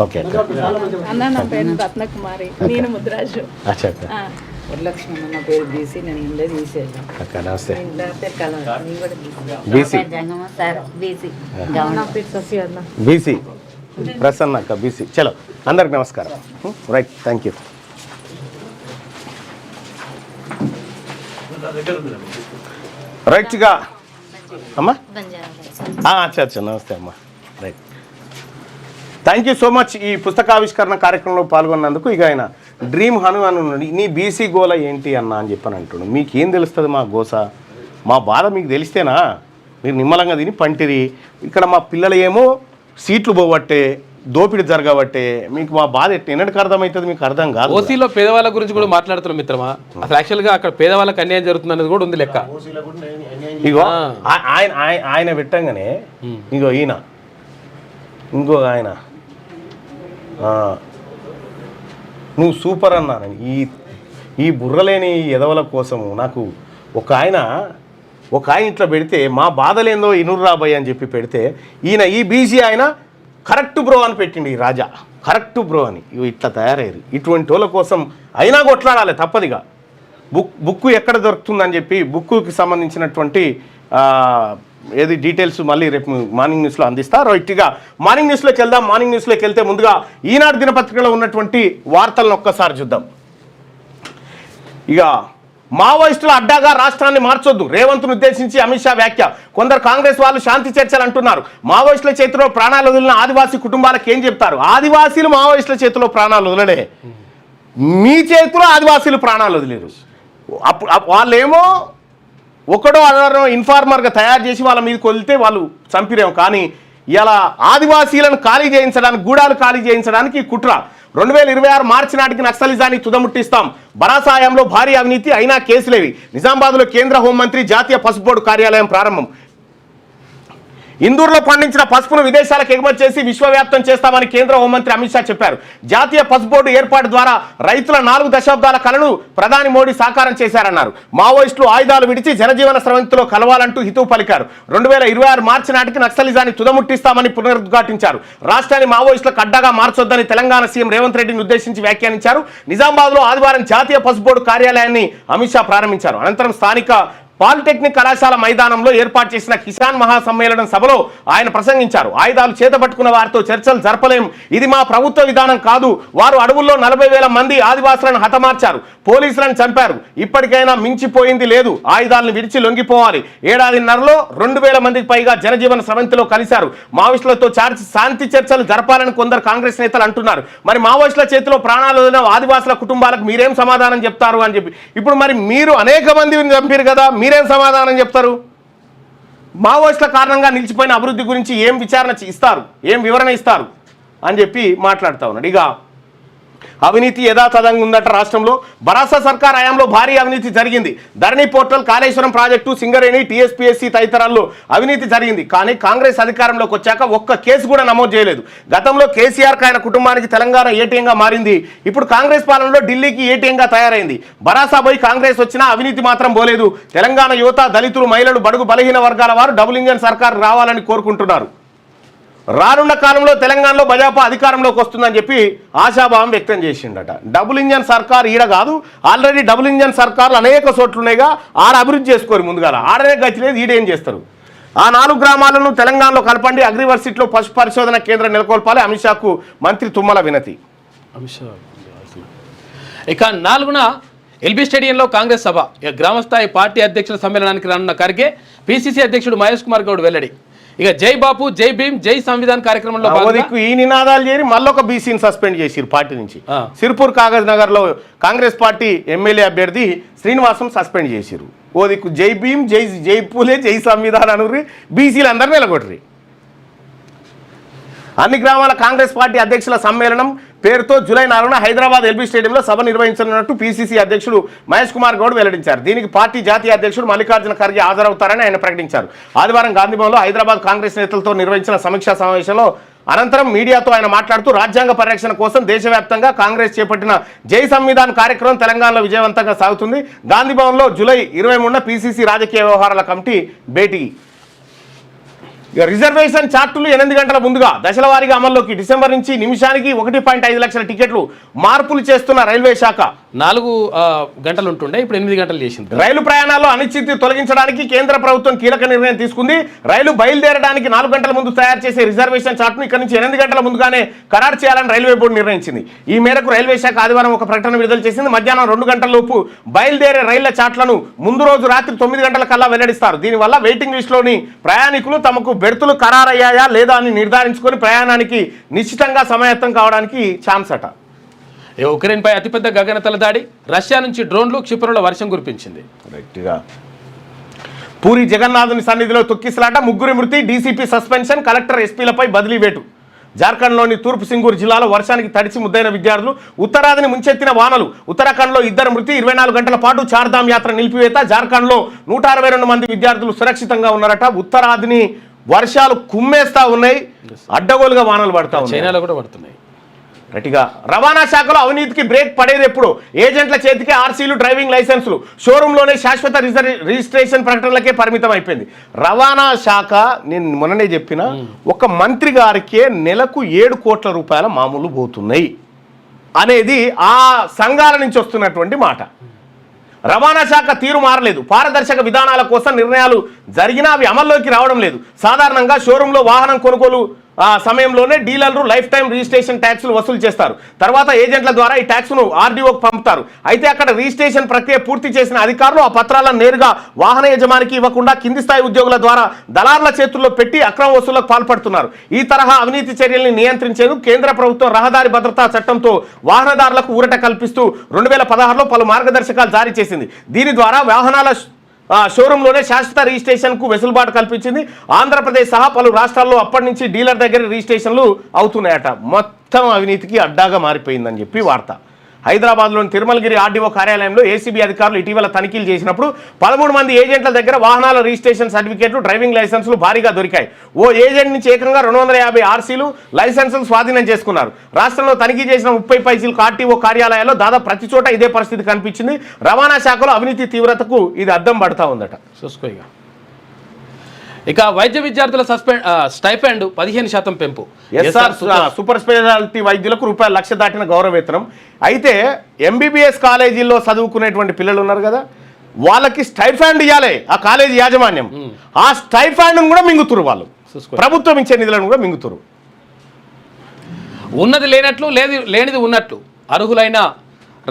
ఓకే నా పేరు రత్నకుమారి, నేను ముద్రాజు. అచ్చా వరలక్ష్మి నా పేరు బీసీ, నేను ఇంట్లో తీసేది. అక్క నమస్తే. బీసీ బీసీ ప్రసన్న అక్క బీసీ. చలో అందరికి నమస్కారం. Right, thank you. రైట్గా అమ్మా. అచ్చా నమస్తే అమ్మా. Right, thank you so much. ఈ పుస్తకావిష్కరణ కార్యక్రమంలో పాల్గొన్నందుకు. ఇక ఆయన డ్రీమ్ హను అని ఉన్నాడు. నీ బీసీ గోల ఏంటి అన్న అని చెప్పని అంటున్నాడు. మీకేం తెలుస్తుంది మా గోస? మా బాధ మీకు తెలిస్తేనా మీరు నిమ్మలంగా తిని పంటిరి. ఇక్కడ మా పిల్లలు ఏమో సీట్లు పోవట్టే, దోపిడీ జరగబట్టే మీకు మా బాధ ఎన్నటికి అర్థమవుతుంది? మీకు అర్థం కాదు. ఓసీలో పేదవాళ్ళ గురించి కూడా మాట్లాడుతున్నాం మిత్రమా. అసలు యాక్చువల్గా అక్కడ పేదవాళ్ళకి అన్యాయం జరుగుతుంది అనేది కూడా ఉంది లెక్క. ఇగో ఆయన పెట్టంగానే ఇగో ఈయన ఇంకో ఆయన నువ్వు సూపర్ అన్నాను. ఈ బుర్రలేని ఎదవల కోసము నాకు ఒక ఆయన ఇట్లా పెడితే మా బాధలేందో ఇనురు రాబోయ్ అని చెప్పి పెడితే ఈ బీసీ ఆయన కరెక్ట్ బ్రో అని పెట్టిండు. ఈ రాజా కరెక్ట్ బ్రో అని ఇట్లా తయారయ్యారు. ఇటువంటి వాళ్ళ కోసం అయినా కొట్లాడాలి తప్పదిగా. బుక్ ఎక్కడ దొరుకుతుందని చెప్పి బుక్కుకి సంబంధించినటువంటి ఏది డీటెయిల్స్ మళ్ళీ రేపు మార్నింగ్ న్యూస్లో అందిస్తా. రైట్గా మార్నింగ్ న్యూస్లోకి వెళ్దాం. మార్నింగ్ న్యూస్లోకి వెళ్తే ముందుగా ఈనాడు దినపత్రికలో ఉన్నటువంటి వార్తలను ఒక్కసారి చూద్దాం. ఇక మావోయిస్టుల అడ్డాగా రాష్ట్రాన్ని మార్చొద్దు, రేవంత్ను ఉద్దేశించి అమిత్ షా వ్యాఖ్య. కొందరు కాంగ్రెస్ వాళ్ళు శాంతి చర్చలు అంటున్నారు. మావోయిస్టుల చేతిలో ప్రాణాలు వదిలిన ఆదివాసీ కుటుంబాలకు ఏం చెప్తారు? ఆదివాసీలు మావోయిస్టుల చేతిలో ప్రాణాలు వదలడే, మీ చేతిలో ఆదివాసీలు ప్రాణాలు వదిలేరు. అప్పుడు వాళ్ళేమో ఒకడో అదనో ఇన్ఫార్మర్గా తయారు చేసి వాళ్ళ మీదకి వదిలితే వాళ్ళు చంపిరేమో, కానీ ఇలా ఆదివాసీలను ఖాళీ చేయించడానికి, గూడాలు ఖాళీ చేయించడానికి కుట్ర. 2026 మార్చి నాటికి నక్సలిజాన్ని తుదముట్టిస్తాం. బరాసాయంలో భారీ అవినీతి అయినా కేసులేవి. నిజామాబాద్లో కేంద్ర హోంమంత్రి జాతీయ పసుపు బోర్డు కార్యాలయం ప్రారంభం. ఇందూరులో పండించిన పసుపును విదేశాలకు ఎగుమతి చేసి విశ్వవ్యాప్తం చేస్తామని కేంద్ర హోంమంత్రి అమిత్ షా చెప్పారు. జాతీయ పసుపు బోర్డు ఏర్పాటు ద్వారా రైతుల 4 దశాబ్దాల కలను ప్రధాని మోడీ సాకారం చేశారన్నారు. మావోయిస్టులు ఆయుధాలు విడిచి జనజీవన స్రవంతిలో కలవాలంటూ హితవు పలికారు. 2026 మార్చి నాటికి నక్సలిజాన్ని తుదముట్టిస్తామని పునరుద్ఘాటించారు. రాష్ట్రాన్ని మావోయిస్టులకు అడ్డాగా మార్చొద్దని తెలంగాణ సీఎం రేవంత్ రెడ్డిని ఉద్దేశించి వ్యాఖ్యానించారు. నిజామాబాద్లో ఆదివారం జాతీయ పసుపు బోర్డు కార్యాలయాన్ని అమిత్ షా ప్రారంభించారు. అనంతరం స్థానిక పాలిటెక్నిక్ కళాశాల మైదానంలో ఏర్పాటు చేసిన కిసాన్ మహాసమ్మేళనం సభలో ఆయన ప్రసంగించారు. ఆయుధాలు చేతపట్టుకున్న వారితో చర్చలు జరపలేం, ఇది మా ప్రభుత్వ విధానం కాదు. వారు అడవుల్లో 40,000 మంది ఆదివాసులను హతమార్చారు, పోలీసులను చంపారు. ఇప్పటికైనా మించిపోయింది లేదు, ఆయుధాలను విడిచి లొంగిపోవాలి. ఏడాదిన్నరలో 2,000 మందికి పైగా జనజీవన స్రవంతిలో కలిశారు. మావోయిస్టులతో శాంతి చర్చలు జరపాలని కొందరు కాంగ్రెస్ నేతలు అంటున్నారు. మరి మావోయిస్టుల చేతిలో ప్రాణాలు వదిలిన ఆదివాసుల కుటుంబాలకు మీరేం సమాధానం చెప్తారు అని చెప్పి. ఇప్పుడు మరి మీరు అనేక మందిని చంపారు కదా, మీరేం సమాధానం చెప్తారు? మావోయిస్టుల కారణంగా నిలిచిపోయిన అభివృద్ధి గురించి ఏం విచారణ ఇస్తారు, ఏం వివరణ ఇస్తారు అని చెప్పి మాట్లాడుతూ ఉన్నాడు. ఇక అవినీతి యథాతథంగా ఉందట రాష్ట్రంలో. భరాసా సర్కార్ హయాంలో భారీ అవినీతి జరిగింది. ధరణి పోర్టల్, కాళేశ్వరం ప్రాజెక్టు, సింగరేణి, టీఎస్పీఎస్సీ తదితరాల్లో అవినీతి జరిగింది. కానీ కాంగ్రెస్ అధికారంలోకి వచ్చాక ఒక్క కేసు కూడా నమోదు చేయలేదు. గతంలో కేసీఆర్ ఆయన కుటుంబానికి తెలంగాణ ఏటీఎంగా మారింది. ఇప్పుడు కాంగ్రెస్ పాలనలో ఢిల్లీకి ఏటీఎంగా తయారైంది. భరాసా పోయి కాంగ్రెస్ వచ్చినా అవినీతి మాత్రం పోలేదు. తెలంగాణ యువత, దళితులు, మహిళలు, బడుగు బలహీన వర్గాల వారు డబుల్ ఇంజన్ సర్కార్ రావాలని కోరుకుంటున్నారు. రానున్న కాలంలో తెలంగాణలో భాజపా అధికారంలోకి వస్తుందని చెప్పి ఆశాభావం వ్యక్తం చేసిండట. డబుల్ ఇంజన్ సర్కార్ ఈడ కాదు, ఆల్రెడీ డబుల్ ఇంజన్ సర్కార్లు అనేక చోట్ల ఉన్నాయిగా, ఆడ అభివృద్ధి చేసుకోరు ముందుగా. ఆడనే గతి లేదు, ఈడేం చేస్తారు? ఆ 4 గ్రామాలను తెలంగాణలో కలపండి, అగ్రివర్సిటీలో పశు పరిశోధన కేంద్రం నెలకొల్పాలి. అమిత్ షాకు మంత్రి తుమ్మల వినతి. ఇక 4న ఎల్బీ స్టేడియంలో కాంగ్రెస్ సభ. ఇక గ్రామస్థాయి పార్టీ అధ్యక్షుల సమ్మేళనానికి రానున్న ఖర్గే, పిసిసి అధ్యక్షుడు మహేష్ కుమార్ గౌడ్ వెల్లడి. ఇక జై బాపు, జై భీమ్, జై సంవిధాన్ కార్యక్రమంలో ఈ నినాదాలు చేరి మళ్ళొక బీసీని సస్పెండ్ చేసిరు పార్టీ నుంచి. సిర్పూర్ కాగజ్ నగర్ లో కాంగ్రెస్ పార్టీ ఎమ్మెల్యే అభ్యర్థి శ్రీనివాసం సస్పెండ్ చేసిరు. ఓ దిక్కు జై భీమ్, జై పూలే, జై సంవిధాన్ అనుర్రి, బీసీలు అందరూ నిలగొట్టరి. అన్ని గ్రామాల కాంగ్రెస్ పార్టీ అధ్యక్షుల సమ్మేళనం పేరుతో జూలై 4న హైదరాబాద్ ఎల్బీ స్టేడియంలో సభ నిర్వహించనున్నట్టు పిసిసి అధ్యక్షుడు మహేష్ కుమార్ గౌడ్ వెల్లడించారు. దీనికి పార్టీ జాతీయ అధ్యక్షుడు మల్లికార్జున ఖర్గే హాజరవుతారని ఆయన ప్రకటించారు. ఆదివారం గాంధీభవన్లో హైదరాబాద్ కాంగ్రెస్ నేతలతో నిర్వహించిన సమీక్షా సమావేశంలో అనంతరం మీడియాతో ఆయన మాట్లాడుతూ రాజ్యాంగ పరిరక్షణ కోసం దేశవ్యాప్తంగా కాంగ్రెస్ చేపట్టిన జై సంవిధాన్ కార్యక్రమం తెలంగాణలో విజయవంతంగా సాగుతుంది. గాంధీభవన్లో జూలై 23న పిసిసి రాజకీయ వ్యవహారాల కమిటీ భేటీ. రిజర్వేషన్ చార్టులు 8 గంటల ముందుగా దశల వారీగా అమల్లోకి. డిసెంబర్ నుంచి నిమిషానికి 1.5 లక్షల టికెట్లు మార్పులు చేస్తున్న రైల్వే శాఖ. 4 గంటలు ఉంటుండే, ఇప్పుడు 8 గంటలు చేసింది. రైలు ప్రయాణాల్లో అనిశ్చితి తొలగించడానికి కేంద్ర ప్రభుత్వం కీలక నిర్ణయం తీసుకుంది. రైలు బయలుదేరడానికి 4 గంటల ముందు తయారు చేసే రిజర్వేషన్ చార్ట్ను ఇక్కడ నుంచి 8 గంటల ముందుగానే ఖరారు చేయాలని రైల్వే బోర్డు నిర్ణయించింది. ఈ మేరకు రైల్వే శాఖ ఆదివారం ఒక ప్రకటన విడుదల చేసింది. మధ్యాహ్నం 2 గంటల లోపు బయలుదేరే రైళ్ల చార్ట్లను ముందు రోజు రాత్రి 9 గంటల కల్లా వెల్లడిస్తారు. దీనివల్ల వెయిటింగ్ లిస్టులోని ప్రయాణికులు తమకు బెర్తులు ఖరారయ్యాయా లేదా అని నిర్ధారించుకొని ప్రయాణానికి నిశ్చితంగా సమాయత్తం కావడానికి ఛాన్స్ అట. ఉక్రెయిన్పై అతిపెద్ద గగనతల దాడి, రష్యా నుంచి డ్రోన్లు, క్షిపణుల వర్షం కురిపించింది. రైట్గా పూరి జగన్నాథుని సన్నిధిలో తొక్కిసలాట, 3 మృతి, డీసీపీ సస్పెన్షన్, కలెక్టర్ ఎస్పీలపై బదిలీ వేటు. జార్ఖండ్లోని తూర్పు సింగూరు జిల్లాలో వర్షానికి తడిసి ముద్దైన విద్యార్థులు, ఉత్తరాదిని ముంచెత్తిన వానలు. ఉత్తరాఖండ్లో 2 మృతి, 24 గంటల పాటు చార్ధామ్ యాత్ర నిలిపివేత. జార్ఖండ్లో 162 మంది విద్యార్థులు సురక్షితంగా ఉన్నారట. ఉత్తరాదిని వర్షాలు కుమ్మేస్తా ఉన్నాయి, అడ్డగోలుగా వానలు పడతా ఉన్నాయి, చైనాలో కూడా పడుతున్నాయి. గట్టిగా రవాణా శాఖలో అవినీతికి బ్రేక్ పడేది ఎప్పుడు? ఏజెంట్ల చేతికి ఆర్సీలు, డ్రైవింగ్ లైసెన్సులు, షోరూంలోనే శాశ్వత రిజిస్ట్రేషన్ ప్రకటనలకే పరిమితం అయిపోయింది. రవాణా శాఖ, నేను మొన్ననే చెప్పిన, ఒక మంత్రి గారికే నెలకు 7 కోట్ల రూపాయల మామూలు పోతున్నాయి అనేది ఆ సంఘాల నుంచి వస్తున్నటువంటి మాట. రవాణా శాఖ తీరు మారలేదు. పారదర్శక విధానాల కోసం నిర్ణయాలు జరిగినా అవి అమల్లోకి రావడం లేదు. సాధారణంగా షోరూంలో వాహనం కొనుగోలు సమయంలోనే డీలర్లు లైఫ్ టైం రిజిస్ట్రేషన్ ట్యాక్సులు వసూలు చేస్తారు. తర్వాత ఏజెంట్ల ద్వారా ఈ ట్యాక్స్ను ఆర్డీఓకి పంపుతారు. అయితే అక్కడ రిజిస్ట్రేషన్ ప్రక్రియ పూర్తి చేసిన అధికారులు ఆ పత్రాలను నేరుగా వాహన యజమానికి ఇవ్వకుండా కింది స్థాయి ఉద్యోగుల ద్వారా దళారుల చేతుల్లో పెట్టి అక్రమ వసూళ్లకు పాల్పడుతున్నారు. ఈ తరహా అవినీతి చర్యల్ని నియంత్రించేందుకు కేంద్ర ప్రభుత్వం రహదారి భద్రతా చట్టంతో వాహనదారులకు ఊరట కల్పిస్తూ 2016లో పలు మార్గదర్శకాలు జారీ చేసింది. దీని ద్వారా వాహనాల షోరూంలోనే శాశ్వత రిజిస్ట్రేషన్కు వెసులుబాటు కల్పించింది. ఆంధ్రప్రదేశ్ సహా పలు రాష్ట్రాల్లో అప్పటి నుంచి డీలర్ దగ్గర రిజిస్ట్రేషన్లు అవుతున్నాయట. మొత్తం అవినీతికి అడ్డాగా మారిపోయిందని చెప్పి వార్త. హైదరాబాద్లోని తిరుమలగిరి ఆర్డీఓ కార్యాలయంలో ఏసీబీ అధికారులు ఇటీవల తనిఖీలు చేసినప్పుడు 13 మంది ఏజెంట్ల దగ్గర వాహనాల రిజిస్ట్రేషన్ సర్టిఫికేట్లు, డ్రైవింగ్ లైసెన్సులు భారీగా దొరికాయి. ఓ ఏజెంట్ నుంచి ఏకంగా 250 ఆర్సీలు, లైసెన్సులు స్వాధీనం చేసుకున్నారు. రాష్ట్రంలో తనిఖీ చేసిన 30 పైసీలకు ఆర్టీఓ కార్యాలయాల్లో దాదాపు ప్రతి చోట ఇదే పరిస్థితి కనిపించింది. రవాణా శాఖలో అవినీతి తీవ్రతకు ఇది అద్దం పడతా ఉందట. చూసుకోగా ఇక వైద్య విద్యార్థుల స్టైఫండ్ 15% పెంపు. సూపర్ స్పెషాలిటీ వైద్యులకు ₹1,00,000 దాటిన గౌరవ వేతనం. అయితే ఎంబీబీఎస్ కాలేజీల్లో చదువుకునేటువంటి పిల్లలు ఉన్నారు కదా, వాళ్ళకి స్టైఫండ్ ఇవ్వాలి ఆ కాలేజీ యాజమాన్యం. ఆ స్టైఫండ్ కూడా మింగుతురు వాళ్ళు, ప్రభుత్వం ఇచ్చే నిధులను కూడా మింగుతురు. ఉన్నది లేనట్లు, లేనిది ఉన్నట్లు అర్హులైన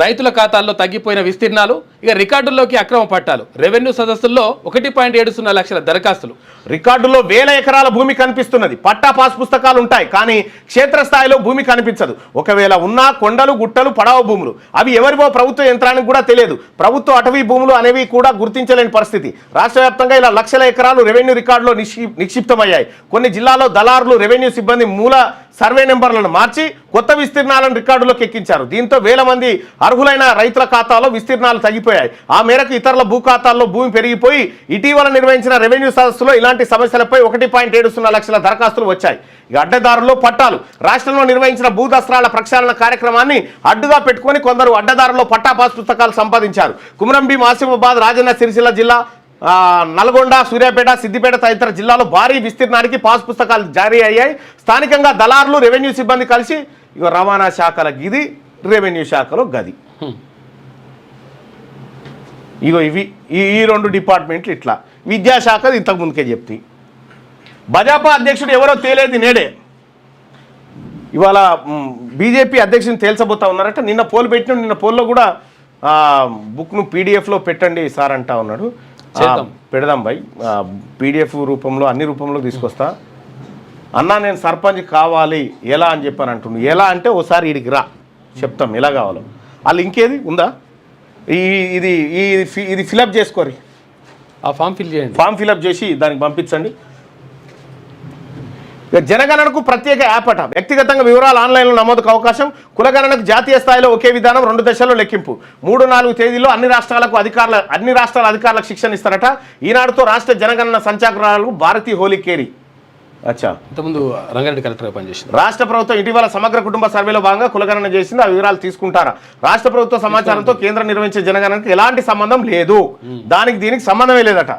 రైతుల ఖాతాల్లో తగ్గిపోయిన విస్తీర్ణాలు, ఇక రికార్డుల్లోకి అక్రమ పట్టాలు. రెవెన్యూ సదస్సుల్లో 1.70 లక్షల దరఖాస్తులు. రికార్డులో 1000 ఎకరాల భూమి కనిపిస్తున్నది. పట్టా పాస్ పుస్తకాలు ఉంటాయి, కానీ క్షేత్రస్థాయిలో భూమి కనిపించదు. ఒకవేళ ఉన్నా కొండలు, గుట్టలు, పడవ భూములు. అవి ఎవరివో ప్రభుత్వ యంత్రానికి కూడా తెలియదు. ప్రభుత్వ అటవీ భూములు అనేవి కూడా గుర్తించలేని పరిస్థితి. రాష్ట్ర వ్యాప్తంగా ఇలా లక్షల ఎకరాలు రెవెన్యూ రికార్డులో నిక్షిప్తమయ్యాయి. కొన్ని జిల్లాల్లో దళారులు రెవెన్యూ సిబ్బంది మూల సర్వే నెంబర్లను మార్చి కొత్త విస్తీర్ణాలను రికార్డులోకి ఎక్కించారు. దీంతో 1000 మంది అర్హులైన రైతుల ఖాతాలో విస్తీర్ణాలు తగ్గిపోయాయి. ఆ మేరకు ఇతరుల భూ ఖాతాల్లో భూమి పెరిగిపోయి ఇటీవల నిర్వహించిన రెవెన్యూ సదస్సులో ఇలాంటి సమస్యలపై 1.70 లక్షల దరఖాస్తులు వచ్చాయి. ఇక అడ్డదారుల్లో పట్టాలు. రాష్ట్రంలో నిర్వహించిన భూ దస్త్రాల ప్రక్షాళన కార్యక్రమాన్ని అడ్డుగా పెట్టుకుని కొందరు అడ్డదారుల్లో పట్టా పాస్ పుస్తకాలు సంపాదించారు. కుమ్రంభీం, ఆసిఫాబాద్, రాజన్న సిరిసిల్ల జిల్లా, నల్గొండ, సూర్యాపేట, సిద్దిపేట తదితర జిల్లాలో భారీ విస్తీర్ణానికి పాస్ పుస్తకాలు జారీ అయ్యాయి. స్థానికంగా దళారులు, రెవెన్యూ సిబ్బంది కలిసి ఇక రవాణా శాఖల గిది, రెవెన్యూ శాఖలో గది. ఇగో ఇవి ఈ 2 డిపార్ట్మెంట్లు ఇట్లా. విద్యాశాఖ ఇంతకు ముందుకే చెప్తే. భాజపా అధ్యక్షుడు ఎవరో తేలేది నేడే. ఇవాళ బీజేపీ అధ్యక్షుని తేల్చబోతా ఉన్నారట. నిన్న పోల్ పెట్టిన, నిన్న పోల్లో కూడా బుక్ను పీడిఎఫ్లో పెట్టండి సార్ అంటా ఉన్నాడు. పెడదాం భయ్, పీడిఎఫ్ రూపంలో, అన్ని రూపంలో తీసుకొస్తా. అన్నా నేను సర్పంచ్ కావాలి ఎలా అని చెప్పని అంటుండు. ఎలా అంటే ఓసారి ఇడికి రా, చెప్తాం ఎలా కావాలో. వాళ్ళు ఇంకేది ఉందా, ఇది ఫిలప్ చేసుకోరి, ఆ ఫామ్ ఫిల్ చేయండి. ఫామ్ ఫిలప్ చేసి దానికి పంపించండి. జనగణనకు ప్రత్యేక యాప్ అట. వ్యక్తిగతంగా వివరాలు ఆన్లైన్లో నమోదుకు అవకాశం. కులగణనకు జాతీయ స్థాయిలో ఒకే విధానం, 2 దశల్లో లెక్కింపు. 3-4 తేదీల్లో అన్ని రాష్ట్రాల అధికారులకు శిక్షణ ఇస్తారట. ఈనాడుతో రాష్ట్ర జనగణన సంచాలకురాలు భారతి హోలీకేరి. అచ్చా, ఇంతకుముందు రంగారెడ్డి కలెక్టర్గా పనిచేసింది. రాష్ట్ర ప్రభుత్వం ఇటీవల సమగ్ర కుటుంబ సర్వేలో భాగంగా కులగణన చేసింది. ఆ వివరాలు తీసుకుంటారా? రాష్ట్ర ప్రభుత్వ సమాచారంతో కేంద్రం నిర్వహించే జనగణనకు ఎలాంటి సంబంధం లేదు. దీనికి సంబంధమే లేదట.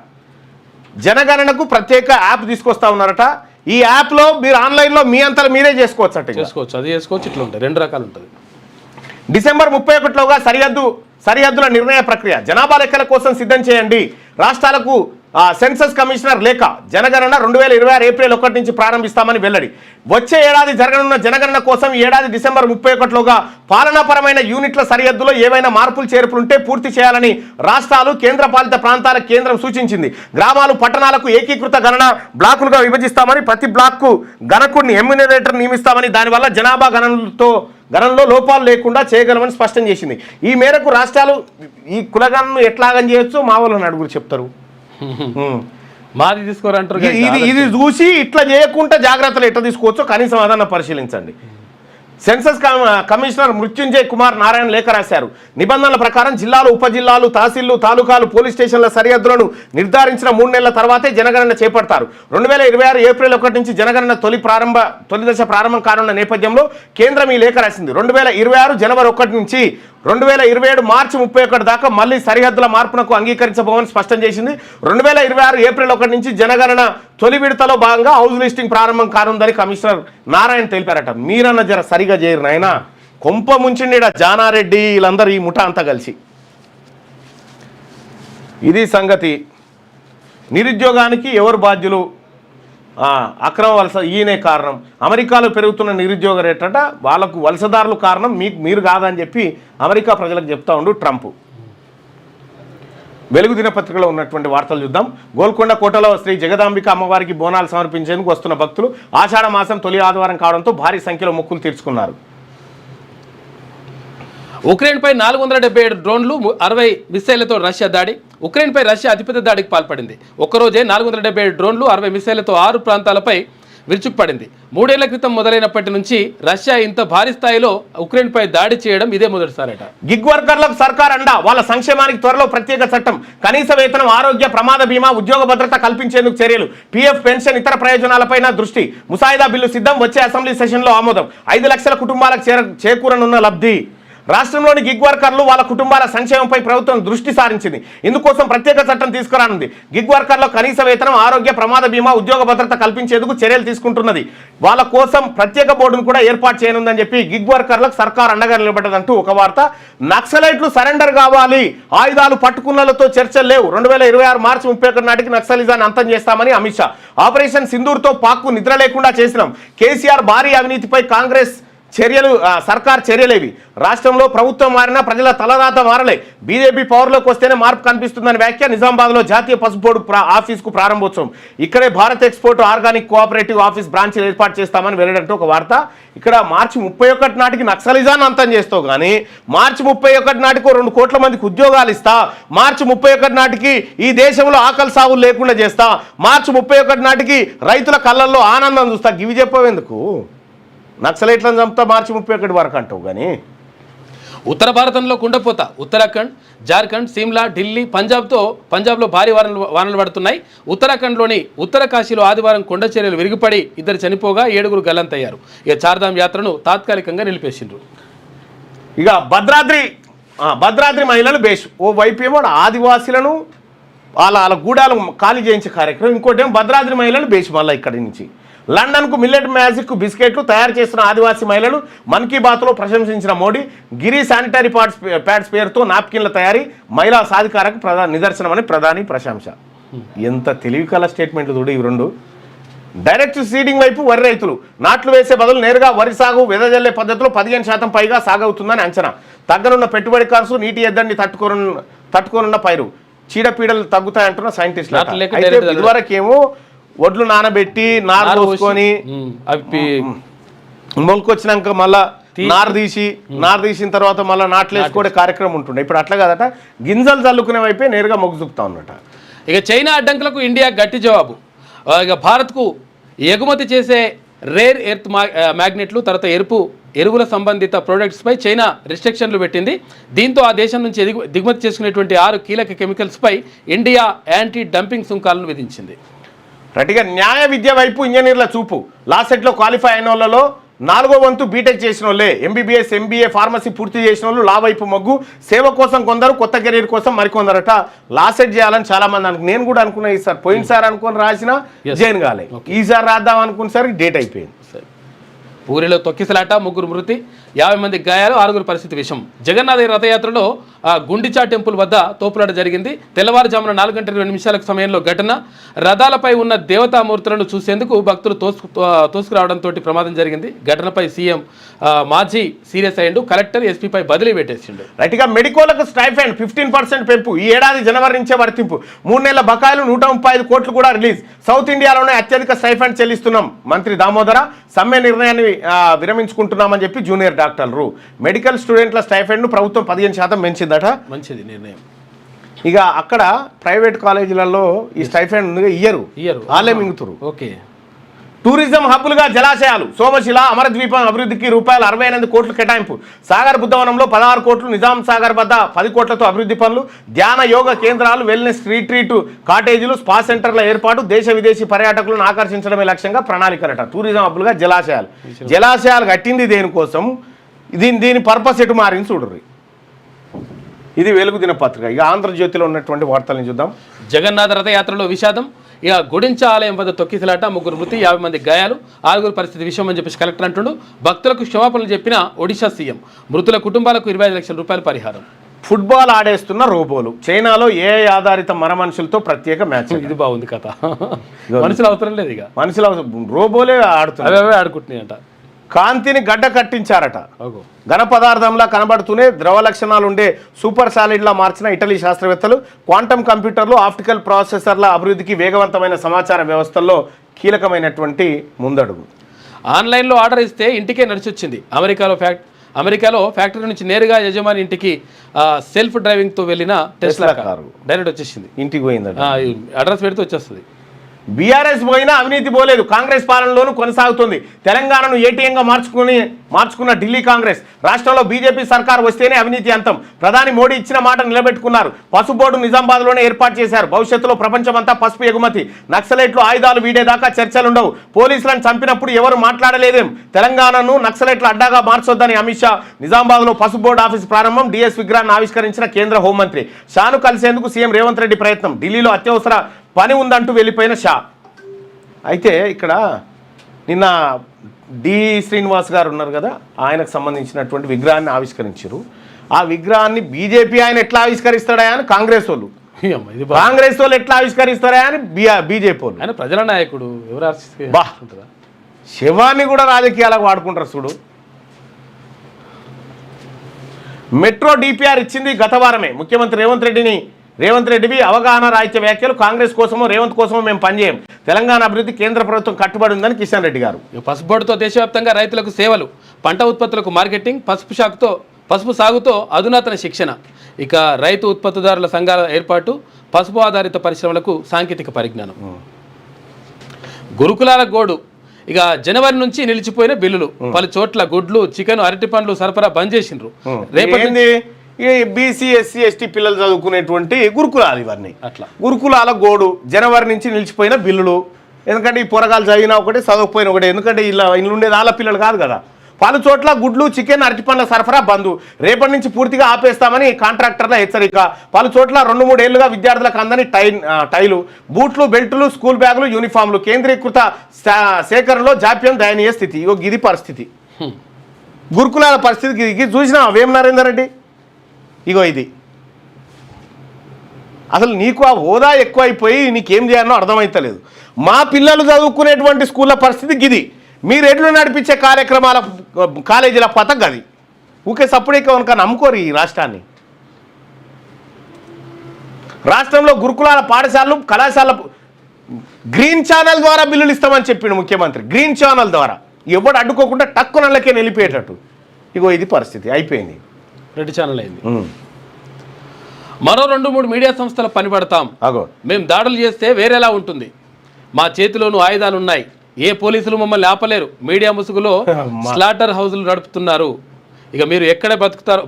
జనగణనకు ప్రత్యేక యాప్ తీసుకొస్తా ఉన్నారట. ఈ యాప్లో మీరు ఆన్లైన్లో మీ అంతా మీరే చేసుకోవచ్చు. అది చేసుకోవచ్చు. ఇట్లా ఉంటాయి, 2 రకాలు ఉంటుంది. డిసెంబర్ 31లోగా సరిహద్దుల నిర్ణయ ప్రక్రియ. జనాభా లెక్కల కోసం సిద్ధం చేయండి. రాష్ట్రాలకు సెన్సస్ కమిషనర్ లేఖ. జనగణన 2026 ఏప్రిల్ 1 నుంచి ప్రారంభిస్తామని వెల్లడి. వచ్చే ఏడాది జరగనున్న జనగణన కోసం ఈ ఏడాది డిసెంబర్ 31లోగా పాలనాపరమైన యూనిట్ల సరిహద్దులో ఏవైనా మార్పులు చేర్పులుంటే పూర్తి చేయాలని రాష్ట్రాలు, కేంద్రపాలిత ప్రాంతాలకు కేంద్రం సూచించింది. గ్రామాలు, పట్టణాలకు ఏకీకృత గణన బ్లాకులుగా విభజిస్తామని, ప్రతి బ్లాక్కు గణకుడిని, ఎమ్యూనరేటర్ నియమిస్తామని, దానివల్ల జనాభా గణనలో లోపాలు లేకుండా చేయగలమని స్పష్టం చేసింది. ఈ మేరకు రాష్ట్రాలు ఈ కులగణను ఎట్లాగని చేయొచ్చు మా వాళ్ళు నడుగురు చెప్తారు. మాది తీసుకోరంటారు. ఇది చూసి ఇట్లా చేయకుండా జాగ్రత్తలు ఎట్లా తీసుకోవచ్చో కనీసం అదన్నా పరిశీలించండి. సెన్సస్ కమిషనర్ మృత్యుంజయ్ కుమార్ నారాయణ లేఖ రాశారు. నిబంధనల ప్రకారం జిల్లాలు, ఉపజిల్లాలు, తహసీళ్లు, తాలూకాలు, పోలీస్ స్టేషన్ల సరిహద్దులను నిర్ధారించిన 3 నెలల తర్వాతే జనగణన చేపడతారు. 2026 ఏప్రిల్ 1 నుంచి జనగణన తొలి దశ ప్రారంభం కానున్న నేపథ్యంలో కేంద్రం ఈ లేఖ రాసింది. 2026 జనవరి 1 నుంచి 2027 మార్చి 31 దాకా మళ్ళీ సరిహద్దుల మార్పునకు అంగీకరించబోమని స్పష్టం చేసింది. 2026 ఏప్రిల్ 1 నుంచి జనగణన తొలి విడతలో భాగంగా హౌస్ లిస్టింగ్ ప్రారంభం కానుందని కమిషనర్ నారాయణ తెలిపారట. మీరన్న జర సరిగా చేయరు నాయన, కొంప ముంచిండి జానారెడ్డి వీళ్ళందరూ, ఈ ముఠా అంతా కలిసి. ఇది సంగతి. నిరుద్యోగానికి ఎవరు బాధ్యులు? అక్రమ వలస, ఈయనే కారణం. అమెరికాలో పెరుగుతున్న నిరుద్యోగ రేటట వాళ్ళకు వలసదారులు కారణం, మీరు కాదని చెప్పి అమెరికా ప్రజలకు చెప్తా ఉండు ట్రంప్. వెలుగు దినపత్రికలో ఉన్నటువంటి వార్తలు చూద్దాం. గోల్కొండ కోటలో శ్రీ జగదాంబిక అమ్మవారికి బోనాలు సమర్పించేందుకు వస్తున్న భక్తులు ఆషాఢ మాసం తొలి ఆదివారం కావడంతో భారీ సంఖ్యలో మొక్కులు తీర్చుకున్నారు. ఉక్రెయిన్పై 477 డ్రోన్లు 60 మిసైళ్లతో రష్యా దాడి. ఉక్రెయిన్పై రష్యా అతిపెద్ద దాడికి పాల్పడింది. ఒక్కరోజే 477 డ్రోన్లు 60 మిసైళ్లతో 6 ప్రాంతాలపై విరుచుకుపడింది. 3 ఏళ్ల క్రితం మొదలైనప్పటి నుంచి రష్యా ఇంత భారీ స్థాయిలో ఉక్రెయిన్పై దాడి చేయడం ఇదే మొదటిసారట. గిగ్ వర్కర్లకు సర్కార్ అండా, వాళ్ళ సంక్షేమానికి త్వరలో ప్రత్యేక చట్టం, కనీస వేతనం, ఆరోగ్య ప్రమాద బీమా, ఉద్యోగ భద్రత కల్పించేందుకు చర్యలు, పీఎఫ్ పెన్షన్, ఇతర ప్రయోజనాలపైన దృష్టి. ముసాయిదా బిల్లు సిద్ధం, వచ్చే అసెంబ్లీ సెషన్లో ఆమోదం. 5 లక్షల కుటుంబాలకు చేకూరనున్న లబ్ధి. రాష్ట్రంలోని గిగ్ వర్కర్లు వాళ్ళ కుటుంబాల సంక్షేమంపై ప్రభుత్వం దృష్టి సారించింది. ఇందుకోసం ప్రత్యేక చట్టం తీసుకురానుంది. గిగ్ వర్కర్లకు కనీస వేతనం, ఆరోగ్య ప్రమాద బీమా, ఉద్యోగ భద్రత కల్పించేందుకు చర్యలు తీసుకుంటున్నది. వాళ్ళ కోసం ప్రత్యేక బోర్డును కూడా ఏర్పాటు చేయనుందని చెప్పి గిగ్ వర్కర్లకు సర్కార్ అండగా నిలబడ్డదంటూ ఒక వార్త. నక్సలైట్లు సరెండర్ కావాలి, ఆయుధాలు పట్టుకున్నలతో చర్చలు లేవు. 2026 మార్చి 31 నాటికి నక్సలిజాన్ని అంతం చేస్తామని అమిత్ షా. ఆపరేషన్ సింధూర్తో పాక్కు నిద్ర లేకుండా చేసినాం. కేసీఆర్ భారీ అవినీతిపై కాంగ్రెస్ చర్యలు, సర్కార్ చర్యలేవి. రాష్ట్రంలో ప్రభుత్వం మారినా ప్రజల తలరాత మారలే. బీజేపీ పవర్లోకి వస్తేనే మార్పు కనిపిస్తుందని వ్యాఖ్య. నిజామాబాద్లో జాతీయ పసుపు బోర్డు ఆఫీస్కు ప్రారంభోత్సవం. ఇక్కడే Bharat export organic cooperative office బ్రాంచీలు ఏర్పాటు చేస్తామని వెల్లడంటూ ఒక వార్త. ఇక్కడ మార్చి 31 నాటికి నక్సలిజాన్ని అంతం చేస్తావు కానీ మార్చి 31 నాటికి 2 కోట్ల మందికి ఉద్యోగాలు ఇస్తా, మార్చి 31 నాటికి ఈ దేశంలో ఆకలి సాగులు లేకుండా చేస్తా, మార్చి 31 నాటికి రైతుల కళ్ళల్లో ఆనందం చూస్తా. గివి చెప్పవేందుకు? నక్సలైట్లను చంపుతా మార్చి 31 వరకు అంటావు కానీ. ఉత్తర భారతంలో కుండపోత. ఉత్తరాఖండ్, జార్ఖండ్, సిమ్లా, ఢిల్లీ, పంజాబ్లో భారీ వానలు పడుతున్నాయి. ఉత్తరాఖండ్లోని ఉత్తరకాశీలో ఆదివారం కొండ చర్యలు విరిగిపడి 2 చనిపోగా 7 గల్లంతయ్యారు. ఇక చార్ధామ్ యాత్రను తాత్కాలికంగా నిలిపేసిండ్రు. ఇక భద్రాద్రి మహిళలు బేష్. ఓ వైపు ఏమో ఆదివాసీలను వాళ్ళ గూడాలు ఖాళీ చేయించే కార్యక్రమం, ఇంకోటి ఏమో భద్రాద్రి మహిళలు బేష్. మళ్ళీ ఇక్కడి నుంచి లండన్కు మిల్లెట్ మ్యాజిక్ బిస్కెట్లు తయారు చేసిన ఆదివాసీ మహిళలు మన్ కీ బాత్లో ప్రశంసించిన మోడీ. గిరి శానిటరీ ప్యాడ్స్ పేరుతో నాప్కిన్ల తయారీ మహిళా సాధికారకు నిదర్శనమని ప్రధాని ప్రశంస. ఎంత తెలివి కల స్టేట్మెంట్లు చూడు ఇవి రెండు. డైరెక్ట్ సీడింగ్ వైపు వరి రైతులు నాట్లు వేసే బదులు నేరుగా వరి సాగు వెదజల్లే పద్ధతిలో 15% పైగా సాగవుతుందని అంచనా. తగ్గనున్న పెట్టుబడి ఖర్చు, నీటి ఎద్దడిని తట్టుకోనున్న పైరు, చీడపీడలు తగ్గుతాయంటున్న సైంటిస్టులు. అయితే ఇదివరకేమో వడ్లు నానబెట్టి నారు పోసుకొని మొలకొచ్చినాక మళ్ళా నారు తీసిన తర్వాత మళ్ళీ నాట్లు వేసుకోవడే కార్యక్రమం ఉంటుండే. ఇప్పుడు అట్లా కదట, గింజలు చల్లుకునే వైపే నేరుగా మొగ్గు చూపుతా ఉన్నట. ఇక చైనా అడ్డంకులకు ఇండియా గట్టి జవాబు. ఇక భారత్కు ఎగుమతి చేసే రేర్ ఎర్త్ మ్యాగ్నెట్లు, తర్వాత ఎరువుల సంబంధిత ప్రోడక్ట్స్పై చైనా రిస్ట్రిక్షన్లు పెట్టింది. దీంతో ఆ దేశం నుంచి దిగుమతి చేసుకునేటువంటి 6 కీలక కెమికల్స్పై ఇండియా యాంటీ డంపింగ్ సుంకాలను విధించింది. రైట్గా న్యాయ విద్య వైపు ఇంజనీర్ల చూపు. లాసెట్లో క్వాలిఫై అయిన వాళ్ళలో 4వ వంతు బీటెక్ చేసిన వాళ్ళే. ఎంబీబీఎస్, ఎంబీఏ, ఫార్మసీ పూర్తి చేసిన వాళ్ళు లా వైపు మొగ్గు. సేవ కోసం కొందరు, కొత్త కెరీర్ కోసం మరికొందరట. లాసెట్ చేయాలని చాలా మంది నేను కూడా అనుకున్నా. ఈసారి పోయినసారి అనుకుని రాసిన జైన్ కాలే, ఈసారి రాద్దాం అనుకునేసరికి డేట్ అయిపోయింది. పూరిలో తొక్కిసలాట, 3 మృతి, 50 మంది గాయాలు, 6 పరిస్థితి విషం. జగన్నాథ రథయాత్రలో గుండిచా టెంపుల్ వద్ద తోపులాట జరిగింది. తెల్లవారుజామున 4:02 సమయంలో ఘటన. రథాలపై ఉన్న దేవతామూర్తులను చూసేందుకు భక్తులు తోసుకురావడంతో ప్రమాదం జరిగింది. ఘటనపై సీఎం మాజీ సీరియస్ అయ్యిండు. కలెక్టర్ ఎస్పీపై బదిలీ పెట్టేసిండు. రైట్గా మెడికోలకు స్టైఫండ్ 15% పెంపు. ఈ ఏడాది జనవరి నుంచే వర్తింపు. 3 నెలల బకాయిలు 135 కోట్లు కూడా రిలీజ్. సౌత్ ఇండియాలోనే అత్యధిక స్టైఫండ్ చెల్లిస్తున్నాం. మంత్రి దామోదర. సమ్మె నిర్ణయాన్ని విరమించుకుంటున్నామని చెప్పి జూనియర్ డాక్టర్లు. మెడికల్ స్టూడెంట్ల స్టైఫండ్ను ప్రభుత్వం 15% పెంచిందట. మంచిది నిర్ణయం. ఇక అక్కడ ప్రైవేట్ కాలేజీలలో ఈ స్టైఫండ్ ఇయ్యరు, వాళ్ళే మింగుతురు. ఓకే. టూరిజం హబ్బులుగా జలాశయాలు. సోమశిల, అమరద్వీపం అభివృద్ధికి ₹68 కోట్లు కేటాయింపు. సాగర్ బుద్ధవనంలో 16 కోట్లు, నిజాం సాగర్ వద్ద 10 కోట్లతో అభివృద్ధి పనులు. ధ్యాన యోగ కేంద్రాలు, వెల్నెస్ రీట్రీట్ కాటేజీలు, స్పా సెంటర్ల ఏర్పాటు. దేశ విదేశీ పర్యాటకులను ఆకర్షించడమే లక్ష్యంగా ప్రణాళికలట. టూరిజం హబ్బులుగా జలాశయాలు కట్టింది దేనికోసం, దీని పర్పస్ ఎటు మారింది చూడరు. ఇది వెలుగు దినపత్రిక. ఇక ఆంధ్రజ్యోతిలో ఉన్నటువంటి వార్తలను చూద్దాం. జగన్నాథ రథయాత్రలో విషాదం. ఇక గుడించ ఆలయం వద్ద తొక్కిసలాట, 3 మృతి, 50 మంది గాయాలు, 6 పరిస్థితి విషయం అని చెప్పేసి కలెక్టర్ అంటుండు. భక్తులకు క్షమాపణలు చెప్పిన ఒడిశా సీఎం. మృతుల కుటుంబాలకు 25 లక్షల రూపాయల పరిహారం. ఫుట్బాల్ ఆడేస్తున్న రోబోలు, చైనాలో ఏఐ ఆధారిత మనుషులతో ప్రత్యేక మ్యాచ్. ఇది బాగుంది కథ. మనుషులు అవసరం లేదు, ఇక మనుషులు రోబోలే ఆడుతున్నారు. అవే ఆడుకుంటున్నాయంట. కాంతిని గడ్డ కట్టించారట. ఓహో. ఘన పదార్థంలా కనబడుతూనే ద్రవ లక్షణాలు ఉండే సూపర్ సాలిడ్లా మార్చిన ఇటలీ శాస్త్రవేత్తలు క్వాంటమ్ కంప్యూటర్లు, ఆప్టికల్ ప్రాసెసర్ల అభివృద్ధికి వేగవంతమైన సమాచార వ్యవస్థల్లో కీలకమైనటువంటి ముందడుగు. ఆన్లైన్లో ఆర్డర్ ఇస్తే ఇంటికే నడిచొచ్చింది. అమెరికాలో ఫ్యాక్టరీ నుంచి నేరుగా యజమాని ఇంటికి సెల్ఫ్ డ్రైవింగ్తో వెళ్ళిన టెస్లా కారు డైరెక్ట్ వచ్చేసింది. ఇంటికి పోయిందట. అడ్రస్ పెడితే వచ్చేస్తుంది. బీఆర్ఎస్ పోయినా అవినీతి పోలేదు. కాంగ్రెస్ పాలనలోనూ కొనసాగుతుంది. తెలంగాణను ఏటీఎంగా మార్చుకున్న ఢిల్లీ కాంగ్రెస్. రాష్ట్రంలో బీజేపీ సర్కార్ వస్తేనే అవినీతి అంతం. ప్రధాని మోడీ ఇచ్చిన మాట నిలబెట్టుకున్నారు. పసుపు బోర్డు నిజామాబాద్లోనే ఏర్పాటు చేశారు. భవిష్యత్తులో ప్రపంచమంతా పసుపు ఎగుమతి. నక్సలైట్లు ఆయుధాలు వీడేదాకా చర్చలుండవు. పోలీసులను చంపినప్పుడు ఎవరు మాట్లాడలేదేం. తెలంగాణను నక్సలైట్ల అడ్డాగా మార్చొద్దని అమిత్ షా. నిజామాబాద్లో పసుపు బోర్డు ఆఫీస్ ప్రారంభం. డిఎస్ విగ్రహాన్ని ఆవిష్కరించిన కేంద్ర హోంమంత్రి. షాను కలిసేందుకు సీఎం రేవంత్ రెడ్డి ప్రయత్నం. ఢిల్లీలో అత్యవసర పని ఉందంటూ వెళ్ళిపోయిన షా. అయితే ఇక్కడ నిన్న డి శ్రీనివాస్ గారు ఉన్నారు కదా, ఆయనకు సంబంధించినటువంటి విగ్రహాన్ని ఆవిష్కరించారు. ఆ విగ్రహాన్ని బీజేపీ ఆయన ఎట్లా ఆవిష్కరిస్తాడా అని కాంగ్రెస్ వాళ్ళు, కాంగ్రెస్ వాళ్ళు ఎట్లా ఆవిష్కరిస్తారా అని బీజేపీ వాళ్ళు. ఆయన ప్రజల నాయకుడు, ఎవరు బా శవాన్ని కూడా రాజకీయాలకు వాడుకుంటారు చూడు. మెట్రో డిపిఆర్ ఇచ్చింది గత వారమే. ముఖ్యమంత్రి రేవంత్ రెడ్డివి అవగాహన రాహిత్య వ్యాఖ్యలు. కాంగ్రెస్ కోసమో రేవంత్ కోసమో మేము పనిచేయం. తెలంగాణ అభివృద్ధి కేంద్ర ప్రభుత్వం కట్టుబడి ఉందని కిషన్ రెడ్డి గారు. పసుపు బోర్డుతో దేశవ్యాప్తంగా రైతులకు సేవలు, పంట ఉత్పత్తులకు మార్కెటింగ్, పసుపు సాగుతో అధునాతన శిక్షణ, ఇక రైతు ఉత్పత్తిదారుల సంఘాల ఏర్పాటు, పసుపు ఆధారిత పరిశ్రమలకు సాంకేతిక పరిజ్ఞానం. గురుకులాల గోడు. ఇక జనవరి నుంచి నిలిచిపోయిన బిల్లులు. పలు చోట్ల గుడ్లు, చికెన్, అరటి పండ్లు సరఫరా బంద్ చేసిండ్రు. రేపటి ఈ బీసీ ఎస్సీ ఎస్టీ పిల్లలు చదువుకునేటువంటి గురుకులాలు ఇవన్నీ. అట్లా గురుకులాల గోడు. జనవరి నుంచి నిలిచిపోయిన బిల్లులు. ఎందుకంటే ఈ పొరగాలు చదివినా ఒకటే, చదవకపోయినా ఒకటే. ఎందుకంటే ఇలా ఉండేది వాళ్ళ పిల్లలు కాదు కదా. పలు చోట్ల గుడ్లు, చికెన్, అరటిపండ్ల సరఫరా బంద్. రేపటి నుంచి పూర్తిగా ఆపేస్తామని కాంట్రాక్టర్ల హెచ్చరిక. పలు చోట్ల 2-3 ఏళ్లుగా విద్యార్థులకు అందని టైలు, బూట్లు, బెల్టులు, స్కూల్ బ్యాగులు, యూనిఫామ్లు. కేంద్రీకృత సేకరణలో జాప్యం, దయనీయ స్థితి. ఇది పరిస్థితి. గురుకులాల పరిస్థితి ఇది. చూసినా వేం నరేందర్ రెడ్డి, ఇగో ఇది. అసలు నీకు ఆ హోదా ఎక్కువైపోయి నీకేం చేయాలో అర్థమవుతలేదు. మా పిల్లలు చదువుకునేటువంటి స్కూళ్ళ పరిస్థితి గిది. మీరు ఎడ్లు నడిపించే కాలేజీల పథకం గది. ఊకే సప్పుడేక కనుక నమ్ముకోరు ఈ రాష్ట్రాన్ని. రాష్ట్రంలో గురుకులాల పాఠశాలలు, కళాశాల గ్రీన్ ఛానల్ ద్వారా బిల్లులు ఇస్తామని చెప్పిండు ముఖ్యమంత్రి. గ్రీన్ ఛానల్ ద్వారా ఎవడు అడ్డుకోకుండా టక్కు నల్లకే నిలిపేటట్టు. ఇగో ఇది పరిస్థితి అయిపోయింది. రెడ్ ఛానల్ అయింది. మరో 2-3 మీడియా సంస్థల పని పడతాం. మేము దాడులు చేస్తే వేరేలా ఉంటుంది. మా చేతిలోనూ ఆయుధాలు ఉన్నాయి. ఏ పోలీసులు మమ్మల్ని ఆపలేరు. మీడియా ముసుగులో స్లాటర్ హౌజులు నడుపుతున్నారు. ఇక మీరు ఎక్కడ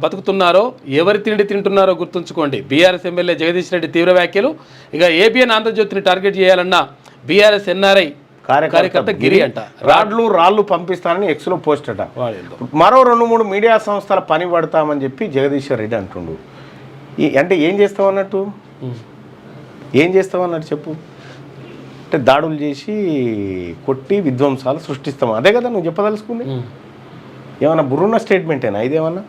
బతుకుతున్నారో, ఎవరి తిండి తింటున్నారో గుర్తుంచుకోండి. బీఆర్ఎస్ ఎమ్మెల్యే జగదీష్ రెడ్డి తీవ్ర వ్యాఖ్యలు. ఇక ఏబిఎన్ ఆంధ్రజ్యోతిని టార్గెట్ చేయాలన్న బీఆర్ఎస్ ఎన్ఆర్ఐ కార్యకర్త గిరి అంట. రాళ్ళు పంపిస్తానని ఎక్స్లో పోస్ట్ అట. మరో 2-3 మీడియా సంస్థల పని పడతామని చెప్పి జగదీశ్వర్ రెడ్డి అంటుండు. అంటే ఏం చేస్తామన్నట్టు చెప్పు. అంటే దాడులు చేసి కొట్టి విధ్వంసాలు సృష్టిస్తాం, అదే కదా నువ్వు చెప్పదలుచుకుంది. ఏమన్నా బుర్రున్న స్టేట్మెంటేనా ఇదేమన్నా?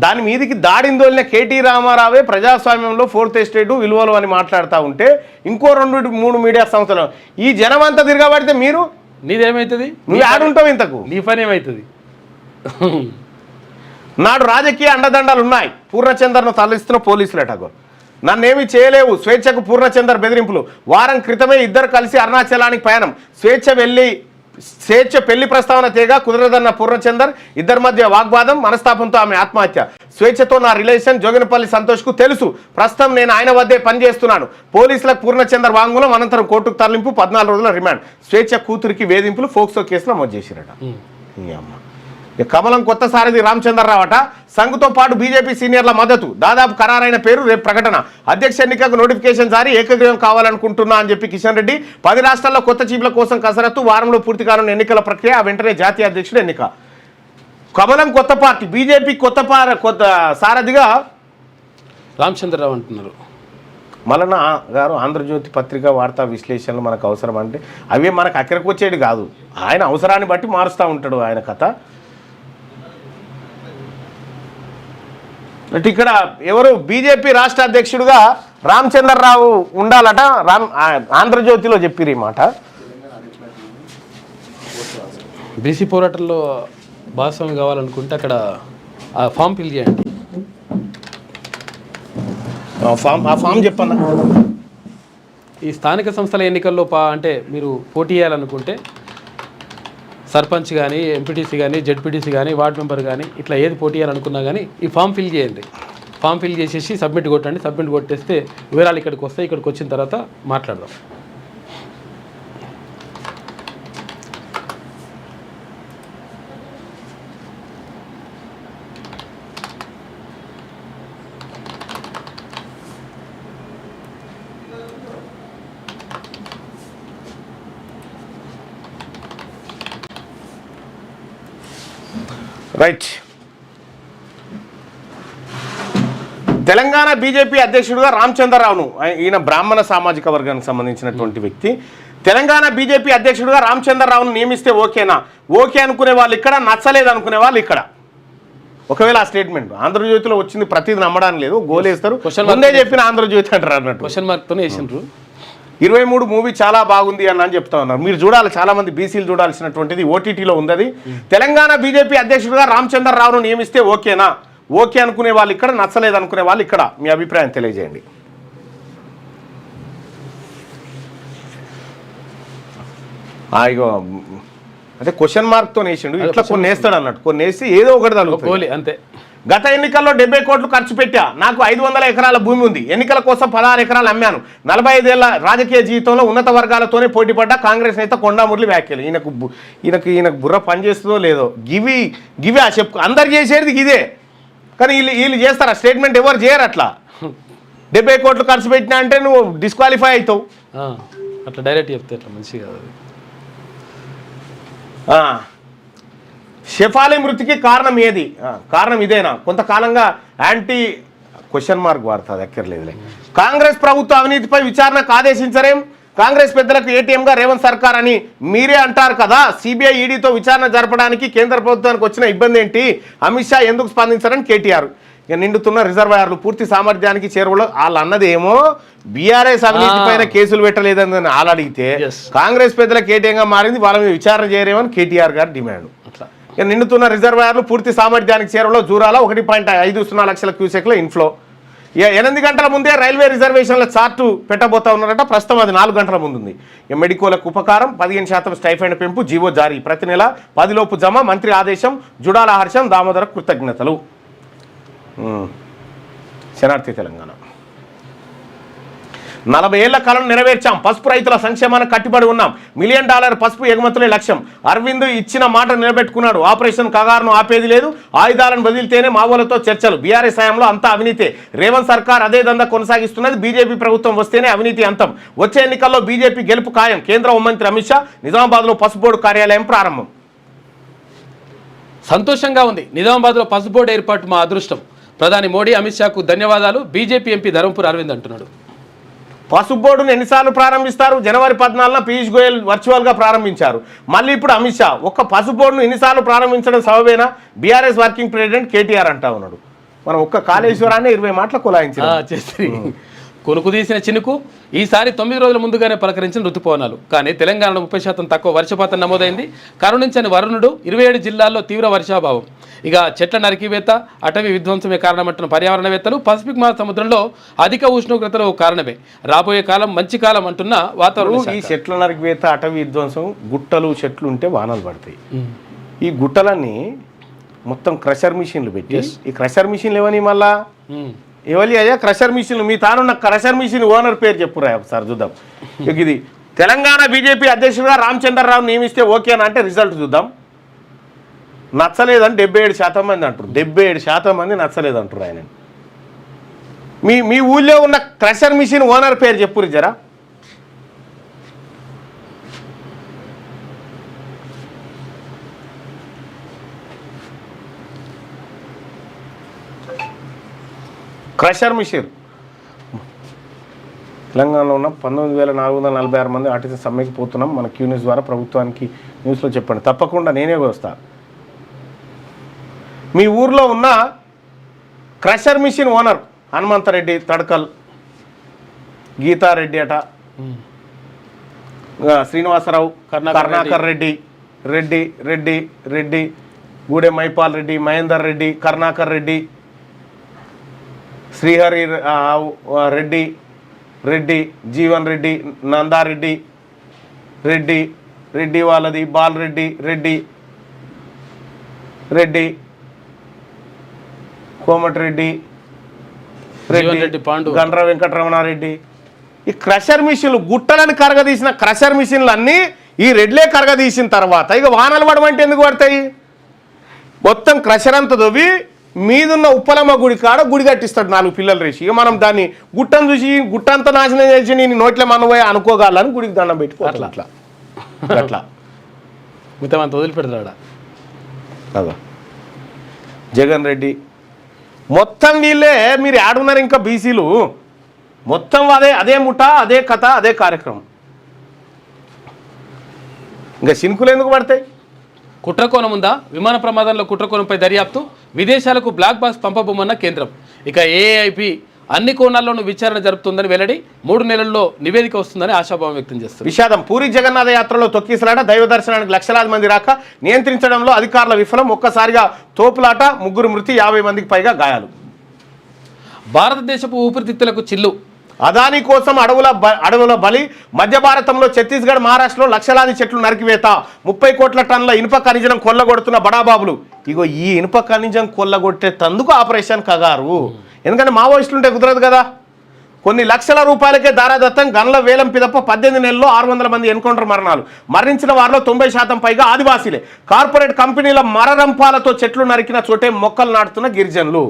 దాని మీదకి దాడిని తోలిన కేటీ రామారావే ప్రజాస్వామ్యంలో 4th ఎస్టేటు విలువలు అని మాట్లాడుతూ ఉంటే ఇంకో 2-3 మీడియా సంస్థలు ఈ జనం అంతా తిరగబడితే మీరు నీదేమవుతుంది? నువ్వు ఆడుంటావు. ఇంతకు నీ పని ఏమవుతుంది? నాడు రాజకీయ అండదండాలు ఉన్నాయి. పూర్ణచందర్ను తరలిస్తున్న పోలీసులటకు. నన్నేమి చేయలేవు. స్వేచ్ఛకు పూర్ణచందర్ బెదిరింపులు. వారం క్రితమే ఇద్దరు కలిసి అరుణాచలానికి ప్రయాణం. స్వేచ్ఛ పెళ్లి ప్రస్తావన తేగా కుదరదన్న పూర్ణచందర్. ఇద్దరి మధ్య వాగ్వాదం, మనస్తాపంతో ఆమె ఆత్మహత్య. స్వేచ్ఛతో నా రిలేషన్ జోగినపల్లి సంతోష్కు తెలుసు. ప్రస్తుతం నేను ఆయన వద్దే పనిచేస్తున్నాను. పోలీసులకు పూర్ణచందర్ వాంగ్మూలం, అనంతరం కోర్టుకు తరలింపు, 14 రోజుల రిమాండ్. స్వేచ్ఛ కూతురికి వేధింపులు, ఫోక్సో కేసులో నమోదు చేసిరట. కమలం కొత్త సారథి రామచంద్రరావు అట. సంఘ్తో పాటు బీజేపీ సీనియర్ల మద్దతు. దాదాపు ఖరారైన పేరు, రేపు ప్రకటన. అధ్యక్ష ఎన్నికకు నోటిఫికేషన్ జారీ, ఏకగ్రీవం కావాలనుకుంటున్నా అని చెప్పి కిషన్ రెడ్డి. 10 రాష్ట్రాల్లో కొత్త చీఫ్ల కోసం కసరత్తు. వారంలో పూర్తి కానున్న ఎన్నికల ప్రక్రియ. వెంటనే జాతీయ అధ్యక్షుడు ఎన్నిక. కమలం కొత్త పార్టీ, బీజేపీ కొత్త సారథిగా రామచంద్రరావు అంటున్నారు. మల్లన్న గారు ఆంధ్రజ్యోతి పత్రిక వార్తా విశ్లేషణలు మనకు అవసరం అంటే అవే మనకు అక్కడికి వచ్చేది కాదు. ఆయన అవసరాన్ని బట్టి మారుస్తూ ఉంటాడు ఆయన కథ. అంటే ఇక్కడ ఎవరు బీజేపీ రాష్ట్ర అధ్యక్షుడిగా రామచంద్రరావు ఉండాలట. ఆంధ్రజ్యోతిలో చెప్పిరు ఈ మాట. బీసీ పోరాటంలో భాగస్వామి కావాలనుకుంటే అక్కడ ఆ ఫామ్ ఫిల్ చేయండి. ఆ ఫామ్ చెప్పన్నా. ఈ స్థానిక సంస్థల ఎన్నికల్లో అంటే మీరు పోటీ చేయాలనుకుంటే సర్పంచ్ కానీ, ఎంపీటీసీ కానీ, జెడ్పీటీసీ కానీ, వార్డ్ మెంబర్ కానీ ఇట్లా ఏది పోటీ చేయాలనుకున్నా కానీ ఈ ఫామ్ ఫిల్ చేయండి. ఫామ్ ఫిల్ చేసేసి సబ్మిట్ కొట్టండి. సబ్మిట్ కొట్టేస్తే వివరాలు ఇక్కడికి వస్తాయి. ఇక్కడికి వచ్చిన తర్వాత మాట్లాడదాం. రైట్. తెలంగాణ బీజేపీ అధ్యక్షుడిగా రామచంద్రరావును, ఈయన బ్రాహ్మణ సామాజిక వర్గానికి సంబంధించినటువంటి వ్యక్తి, తెలంగాణ బీజేపీ అధ్యక్షుడిగా రామచంద్రరావును నియమిస్తే ఓకేనా? ఓకే అనుకునే వాళ్ళు ఇక్కడ, నచ్చలేదు అనుకునే వాళ్ళు ఇక్కడ. ఒకవేళ ఆ స్టేట్మెంట్ ఆంధ్రజ్యోతిలో వచ్చింది ప్రతిదీ నమ్మడానికి లేదు, గోలేస్తారు. ముందే చెప్పిన ఆంధ్రజ్యోతి అంటారు అన్నట్టు. క్వశ్చన్ మార్క్తోనే వేసిండ్రు. 23 మూవీ చాలా బాగుంది అని చెప్తా ఉన్నారు. మీరు చూడాలి, చాలా మంది బీసీలు చూడాల్సినటువంటిది ఓటీటీలో ఉంది అది. తెలంగాణ బీజేపీ అధ్యక్షుడిగా రామచంద్రరావును నియమిస్తే ఓకేనా? ఓకే అనుకునే వాళ్ళు ఇక్కడ, నచ్చలేదు అనుకునే వాళ్ళు ఇక్కడ. మీ అభిప్రాయం తెలియజేయండి. ఇగో అంటే క్వశ్చన్ మార్క్తో వేసిండు. ఇట్లా కొన్ని వేస్తాడు అన్నట్టు, కొన్ని వేసి ఏదో ఒకటి తగులుతుంది అంతే. గత ఎన్నికల్లో 70 కోట్లు ఖర్చు పెట్టా, నాకు 500 ఎకరాల భూమి ఉంది, ఎన్నికల కోసం 16 ఎకరాలు అమ్మాను, 45 ఏళ్ల రాజకీయ జీవితంలో ఉన్నత వర్గాలతోనే పోటీపడ్డా కాంగ్రెస్ నేత కొండా మురళి వ్యాఖ్యలు. ఈయనకు బుర్ర పనిచేస్తుందో లేదో. గివి ఆ చెప్పు అందరు చేసేది ఇదే, కానీ వీళ్ళు చేస్తారా? స్టేట్మెంట్ ఎవరు చేయరు. అట్లా 70 కోట్లు ఖర్చు పెట్టినా అంటే నువ్వు డిస్క్వాలిఫై అవుతావు. అట్లా డైరెక్ట్ చెప్తే అట్లా మంచిగా. షెఫాలి మృతికి కారణం ఏది? కారణం ఇదేనా? కొంతకాలంగా యాంటీ క్వశ్చన్ మార్క్ వాడుతుంది, ఎక్కర్లేదులే. కాంగ్రెస్ ప్రభుత్వ అవినీతిపై విచారణకు ఆదేశించరేం? కాంగ్రెస్ పెద్దలకు ఏటీఎంగా రేవంత్ సర్కార్ అని మీరే అంటారు కదా. సిబిఐ ఈడీతో విచారణ జరపడానికి కేంద్ర ప్రభుత్వానికి వచ్చిన ఇబ్బంది ఏంటి? అమిత్ షా ఎందుకు స్పందించారని కేటీఆర్. ఇక నిండుతున్న రిజర్వాయర్లు పూర్తి సామర్థ్యానికి చేరువలో వాళ్ళు అన్నది ఏమో బీఆర్ఎస్ అవినీతి పైన కేసులు పెట్టలేదని వాళ్ళు అడిగితే, కాంగ్రెస్ పెద్దలకు ఏటీఎంగా మారింది, వాళ్ళ మీద విచారణ చేయరేమని కేటీఆర్ గారు డిమాండ్. ఇక నిండుతున్న రిజర్వాయర్లు పూర్తి సామర్థ్యానికి చేరువలో జూరాల 1.50 లక్షల క్యూసెక్ల ఇన్ఫ్లో. 8 గంటల ముందే రైల్వే రిజర్వేషన్ల చార్టు పెట్టబోతా ఉన్నారట. ప్రస్తుతం అది 4 గంటల ముందుంది. మెడికోలకు ఉపకారం, 15% స్టైఫండ్ పెంపు, జీవో జారీ, ప్రతి నెల 10 లోపు జమ, మంత్రి ఆదేశం, జుడాల హర్షం, దామోదర కృతజ్ఞతలు. శనార్థి తెలంగాణ 40 ఏళ్ల కాలం నెరవేర్చాం, పసుపు రైతుల సంక్షేమానికి కట్టుబడి ఉన్నాం, $1 మిలియన్ పసుపు ఎగుమతులే లక్ష్యం. అరవింద్ ఇచ్చిన మాట నిలబెట్టుకున్నాడు, ఆపరేషన్ కగారును ఆపేది లేదు, ఆయుధాలను బదిలితేనే మావోలతో చర్చలు. బీఆర్ఎస్ హయాంలో అంతా అవినీతే, రేవంత్ సర్కార్ అదే దందా కొనసాగిస్తున్నది, బీజేపీ ప్రభుత్వం వస్తేనే అవినీతి అంతం. వచ్చే ఎన్నికల్లో బీజేపీ గెలుపు ఖాయం. కేంద్ర హోంమంత్రి అమిత్ షా. నిజామాబాద్లో పసుపు బోర్డు కార్యాలయం ప్రారంభం. సంతోషంగా ఉంది, నిజామాబాద్లో పసుపు బోర్డు ఏర్పాటు మా అదృష్టం. ప్రధాని మోడీ, అమిత్ షాకు ధన్యవాదాలు. బీజేపీ ఎంపీ ధర్మపురి అరవింద్ అంటున్నాడు. పసుపు బోర్డును ఎన్నిసార్లు ప్రారంభిస్తారు? జనవరి 14న పీయూష్ గోయల్ వర్చువల్గా ప్రారంభించారు. మళ్ళీ ఇప్పుడు అమిత్ షా. ఒక్క పసుపు బోర్డును ఎన్నిసార్లు ప్రారంభించడం సబబేనా? బీఆర్ఎస్ వర్కింగ్ ప్రెసిడెంట్ కేటీఆర్ అంటా ఉన్నాడు. మనం ఒక్క కాళేశ్వరాన్ని 20 మాటలు కొలాయించారు. కొనుకు తీసిన చినుకు ఈసారి 9 రోజుల ముందుగానే పలకరించిన ఋతుపవనాలు. కానీ తెలంగాణలో 30% తక్కువ వర్షపాతం నమోదైంది. కరుణించని వరుణుడు, 27 జిల్లాల్లో తీవ్ర వర్షాభావం. ఇక చెట్ల నరికివేత, అటవీ విధ్వంసమే కారణమంటున్న పర్యావరణవేత్తలు. పసిఫిక్ మహాసముద్రంలో అధిక ఉష్ణోగ్రతలు కారణమే. రాబోయే కాలం మంచి కాలం అంటున్న వాతావరణ. ఈ చెట్ల నరికివేత, అటవీ విధ్వంసం, గుట్టలు చెట్లు ఉంటే వానలు పడతాయి. ఈ గుట్టలన్నీ మొత్తం క్రషర్ మిషన్లు పెట్టి, ఈ క్రషర్ మిషన్లు ఏమని మళ్ళా ఎవరి అయ్యా క్రషర్ మిషన్లు? మీ తానున్న క్రషర్ మిషన్ ఓనర్ పేరు చెప్పురా ఒకసారి చూద్దాం. ఇది తెలంగాణ బీజేపీ అధ్యక్షుడిగా రామచంద్రరావు నియమిస్తే ఓకేనా అంటే రిజల్ట్ చూద్దాం. నచ్చలేదని 77% మంది అంటారు. 77% మంది నచ్చలేదంటారు ఆయన. మీ ఊళ్ళో ఉన్న క్రషర్ మిషన్ ఓనర్ పేరు చెప్పురు జరా. క్రషర్ మిషన్ తెలంగాణలో ఉన్న 19,446 మంది ఆర్టీసీ సమ్మెకి పోతున్నాం. మన క్యూ న్యూస్ ద్వారా ప్రభుత్వానికి న్యూస్లో చెప్పండి. తప్పకుండా నేనే వస్తా. మీ ఊర్లో ఉన్న crusher machine owner Hanumanthareddy Tadakal, Geethareddy అట, శ్రీనివాసరావు, కరుణాకర్ రెడ్డి, రెడ్డి రెడ్డి రెడ్డి గూడెం మైపాల్ రెడ్డి, మహేందర్ రెడ్డి, కరుణాకర్ రెడ్డి, శ్రీహరి రెడ్డి రెడ్డి, జీవన్ రెడ్డి, నందారెడ్డి రెడ్డి, రెడ్డి వాళ్ళది బాలరెడ్డి రెడ్డి రెడ్డి, కోమటిరెడ్డి రెడ్డి, గండ్ర వెంకటరమణారెడ్డి. ఈ క్రషర్ మిషన్లు గుట్టలను కరగదీసిన క్రషర్ మిషన్లు అన్నీ ఈ రెడ్లే కరగదీసిన తర్వాత ఇక వానలు పడమంటే ఎందుకు పడతాయి? మొత్తం క్రషర్ అంతా దొవ్వి మీదున్న ఉప్పలమ్మ గుడి కాడ గుడి కట్టిస్తాడు 4 పిల్లలు రేసి. ఇక మనం దాన్ని గుట్టను చూసి గుట్టంతా నాశనం చేసి నేను నోట్లే మనపోయి అనుకోగలని గుడికి దండం పెట్టుకోవాలి. అట్లా అట్లా మిగతా అంత వదిలిపెడతాడా అదా జగన్ రెడ్డి మొత్తం వీళ్ళే. మీరు ఆడున్నారు ఇంకా బీసీలు మొత్తం అదే ముఠ, అదే కథ, అదే కార్యక్రమం. ఇంకా శింకులు ఎందుకు పడతాయి? కుట్రకోణం ఉందా? విమాన ప్రమాదంలో కుట్రకోణంపై దర్యాప్తు, విదేశాలకు బ్లాక్ బాక్స్ పంపబోమన్న కేంద్రం. ఇక ఏఐపి అన్ని కోణాల్లోనూ విచారణ జరుపుతుందని వెల్లడి. 3 నెలల్లో నివేదిక వస్తుందని ఆశాభావం వ్యక్తం చేస్తారు. విషాదం. పూరి జగన్నాథ యాత్రలో తొక్కిసలాట, దైవ దర్శనానికి లక్షలాది మంది రాక నియంత్రించడంలో అధికారుల విఫలం. ఒక్కసారిగా తోపులాట, 3 మృతి, 50 మందికి పైగా గాయాలు. భారతదేశపు ఊపిరితిత్తులకు చిల్లు. అదానీ కోసం అడవుల బలి. మధ్య భారతంలో ఛత్తీస్గఢ్, మహారాష్ట్రలో లక్షలాది చెట్లు నరికివేత. 30 కోట్ల టన్నుల ఇనుప ఖనిజం కొల్లగొడుతున్న బడాబాబులు. ఇగో ఈ ఇనుప ఖనిజం కొల్లగొట్టే తందుకు ఆపరేషన్ కగారు. ఎందుకంటే మావోయిస్టులు ఉంటే కుదరదు కదా. కొన్ని లక్షల రూపాయలకే దారాదత్తం, గన్ల వేలం పిదప్ప 18 నెలల్లో 600 మంది ఎన్కౌంటర్ మరణాలు. మరణించిన వారిలో 90% పైగా ఆదివాసీలే. కార్పొరేట్ కంపెనీల మరరంపాలతో చెట్లు నరికిన చోటే మొక్కలు నాటుతున్న గిరిజనులు.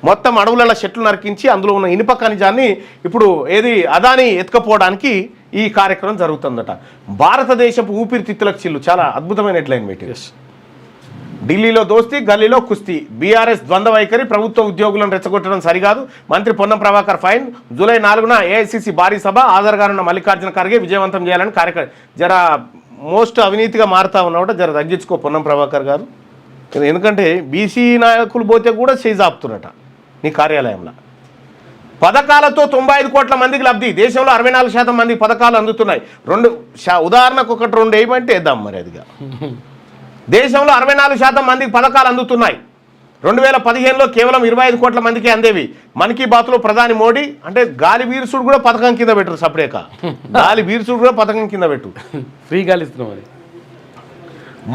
మొత్తం అడవులలో చెట్లు నరికించి అందులో ఉన్న ఇనుప ఖనిజాన్ని ఇప్పుడు అదానీ ఎత్తుకపోవడానికి ఈ కార్యక్రమం జరుగుతుందట. భారతదేశపు ఊపిరితిత్తులకు చిల్లు. చాలా అద్భుతమైన హెడ్లైన్ మెటీరియల్. ఢిల్లీలో దోస్తీ, గల్లీలో కుస్తీ. బీఆర్ఎస్ ద్వంద్వ వైఖరి, ప్రభుత్వ ఉద్యోగులను రెచ్చగొట్టడం సరికాదు. మంత్రి పొన్నం ప్రభాకర్ ఫైన్. జూలై 4న ఏఐసిసి భారీ సభ. ఆధార్గానున్న మల్లికార్జున ఖర్గే విజయవంతం చేయాలని కార్యక్రమం. జర మోస్ట్ అవినీతిగా మారుతా ఉన్నమాట. జర తగ్గించుకో పొన్నం ప్రభాకర్ గారు. ఎందుకంటే బీసీ నాయకులు పోతే కూడా చేజాపుతున్నట నీ కార్యాలయంలో. పథకాలతో 95 కోట్ల మందికి లబ్ధి. దేశంలో 64% మందికి పథకాలు అందుతున్నాయి. ఉదాహరణకు 1-2 వేయమంటే వేద్దాం మరి. అదిగా దేశంలో 64% మందికి పథకాలు అందుతున్నాయి. 2015లో కేవలం 25 కోట్ల మందికి అందేవి. మన్ కీ బాత్లో ప్రధాని మోడీ అంటే గాలి వీరుసుడు కూడా పథకం కింద పెట్టరు. సపరేక గాలి వీరుసుడు కూడా పథకం కింద పెట్టు. ఫ్రీ గాలి ఇస్తున్నాం. అది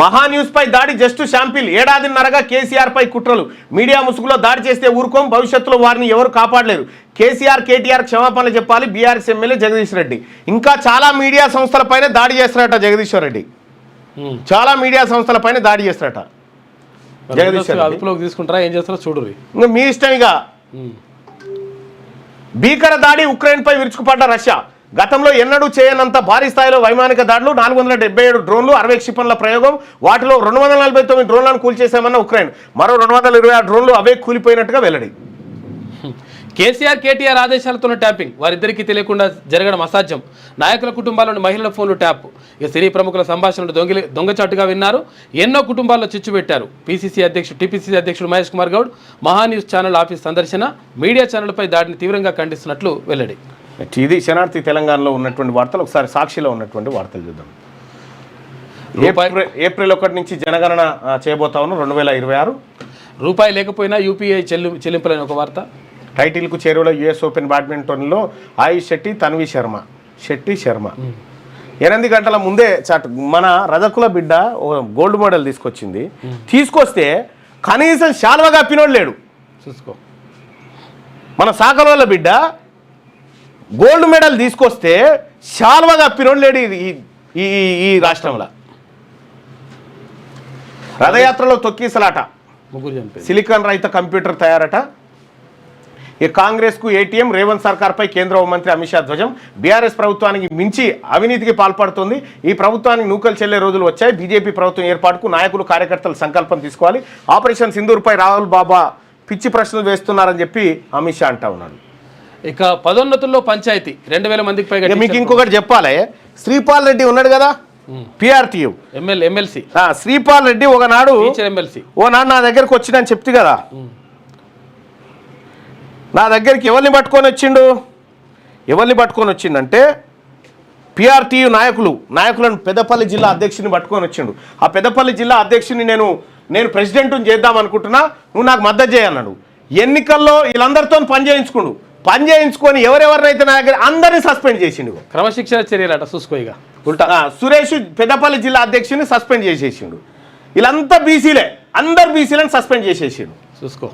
మహాన్యూస్ పై దాడి జస్ట్ శాంపిల్. 1.5 ఏడాదిన్నరగా కేసీఆర్ పై కుట్రలు. మీడియా ముసుగులో దాడి చేస్తే ఊరుకోం, భవిష్యత్తులో వారిని ఎవరు కాపాడలేరు. కేసీఆర్, కేటీఆర్ క్షమాపణలు చెప్పాలి. BRS MLA Jagadish Reddy. ఇంకా చాలా మీడియా సంస్థలపైన దాడి చేస్తారట జగదీశ్వర్ రెడ్డి. చాలా మీడియా సంస్థలపైన దాడి చేస్తారట జగదీష్ రెడ్డి. అదుపులోకి తీసుకుంటారా, ఏం చేస్తారో చూడు. ఇంకా మీ ఇష్టం. ఇక భీకర దాడి. ఉక్రెయిన్పై విరుచుకుపడ్డ రష్యా. గతంలో ఎన్నడూ చేయనంత భారీ స్థాయిలో వైమానిక దాడులు. 477 డ్రోన్లు, 60 క్షిపణుల ప్రయోగం. వాటిలో 249 డ్రోన్లను కూల్చేశామన్న ఉక్రెయిన్. మరో 226 డ్రోన్లు అవే కూలిపోయినట్టుగా వెల్లడి. కేసీఆర్, కేటీఆర్ ఆదేశాలతోనే ట్యాపింగ్. వారిద్దరికీ తెలియకుండా జరగడం అసాధ్యం. నాయకుల కుటుంబాల్లోని మహిళల ఫోన్లు ట్యాప్. ఇక సినీ ప్రముఖుల సంభాషణలు దొంగచాటుగా విన్నారు. ఎన్నో కుటుంబాల్లో చిచ్చు పెట్టారు. టీపీసీసీ అధ్యక్షుడు మహేష్ కుమార్ గౌడ్ మహాన్యూస్ ఛానల్ ఆఫీస్ సందర్శన. మీడియా ఛానల్పై దాడిని తీవ్రంగా ఖండిస్తున్నట్లు వెల్లడి. ఇది శనార్థి తెలంగాణలో ఉన్నటువంటి వార్తలు. ఒకసారి సాక్షిలో ఉన్నటువంటి వార్తలు చూద్దాం. ఏప్రిల్ 1 నుంచి జనగణన చేయబోతా ఉన్నాం 2026. రూపాయి లేకపోయినా యూపీఐ చెల్లింపులైన ఒక వార్త. టైటిల్కు చేరువలో యుఎస్ ఓపెన్ బ్యాడ్మింటన్లో ఆయుష్ శెట్టి, తన్వి శర్మ. 8 గంటల ముందే మన రజకుల బిడ్డ గోల్డ్ మెడల్ తీసుకొస్తే కనీసం శాల్వగా కప్పినోడు లేడు. చూసుకో, మన సాకలోళ్ళ బిడ్డ గోల్డ్ మెడల్ తీసుకొస్తే శాల్వగా కప్పినోడు లేడు ఈ రాష్ట్రంలో. రథయాత్రలో తొక్కిసలాట. సిలికాన్ రహిత కంప్యూటర్ తయారట. ఈ కాంగ్రెస్కు ఏటీఎం. రేవంత్ సర్కార్పై కేంద్ర హోంమంత్రి అమిత్ షా ధ్వజం. బీఆర్ఎస్ ప్రభుత్వానికి మించి అవినీతికి పాల్పడుతుంది. ఈ ప్రభుత్వానికి నూకలు చెల్లే రోజులు వచ్చాయి. బీజేపీ ప్రభుత్వం ఏర్పాటుకు నాయకులు, కార్యకర్తలు సంకల్పం తీసుకోవాలి. ఆపరేషన్ సింధూర్పై రాహుల్ బాబా పిచ్చి ప్రశ్నలు వేస్తున్నారని చెప్పి అమిత్ షా అంటా ఉన్నాడు. ఇక పదోన్నతుల్లో పంచాయతీ 2000 మందికి పైగా. మీకు ఇంకొకటి చెప్పాలి. శ్రీపాల్ రెడ్డి ఉన్నాడు కదా, పిఆర్టీయూ ఎమ్మెల్సీ. శ్రీపాల్ రెడ్డి ఒకనాడు ఎమ్మెల్సీ నా దగ్గరకు వచ్చిందని చెప్తే కదా, నా దగ్గరికి ఎవరిని పట్టుకొని వచ్చిండంటే పిఆర్టీయు నాయకులను పెద్దపల్లి జిల్లా అధ్యక్షుని పట్టుకొని వచ్చిండు. ఆ పెద్దపల్లి జిల్లా అధ్యక్షుని నేను ప్రెసిడెంట్ని చేద్దాం అనుకుంటున్నా, నువ్వు నాకు మద్దతు చేయన్నాడు. ఎన్నికల్లో వీళ్ళందరితో పని చేయించుకొని ఎవరెవరినైతే నా దగ్గర అందరినీ సస్పెండ్ చేసిండు. క్రమశిక్షణ చర్యలట చూసుకో. ఇక సురేష్ పెద్దపల్లి జిల్లా అధ్యక్షుని సస్పెండ్ చేసేసిండు. వీళ్ళంతా బీసీలే, అందరు బీసీలను సస్పెండ్ చేసేసిండు. చూసుకో.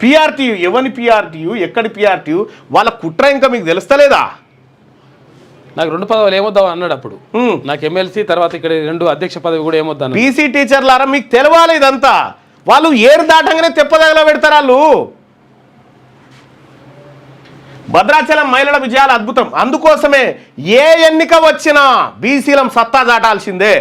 పిఆర్టీయు ఎవరి పిఆర్టీయు, ఎక్కడి పిఆర్టీయు, వాళ్ళ కుట్ర ఇంకా మీకు తెలుస్తలేదా? నాకు 2 పదవులు ఏమొద్దాం అన్నాడు అప్పుడు. నాకు ఎమ్మెల్సీ తర్వాత ఇక్కడ 2 అధ్యక్ష పదవి కూడా ఏమొద్దాను. బీసీ టీచర్లారా మీకు తెలవాలి ఇదంతా. వాళ్ళు ఏరు దాటంగానే తెప్పదగల పెడతారు వాళ్ళు. భద్రాచలం మహిళల విజయాలు అద్భుతం. అందుకోసమే ఏ ఎన్నిక వచ్చినా బీసీలం సత్తా దాటాల్సిందే.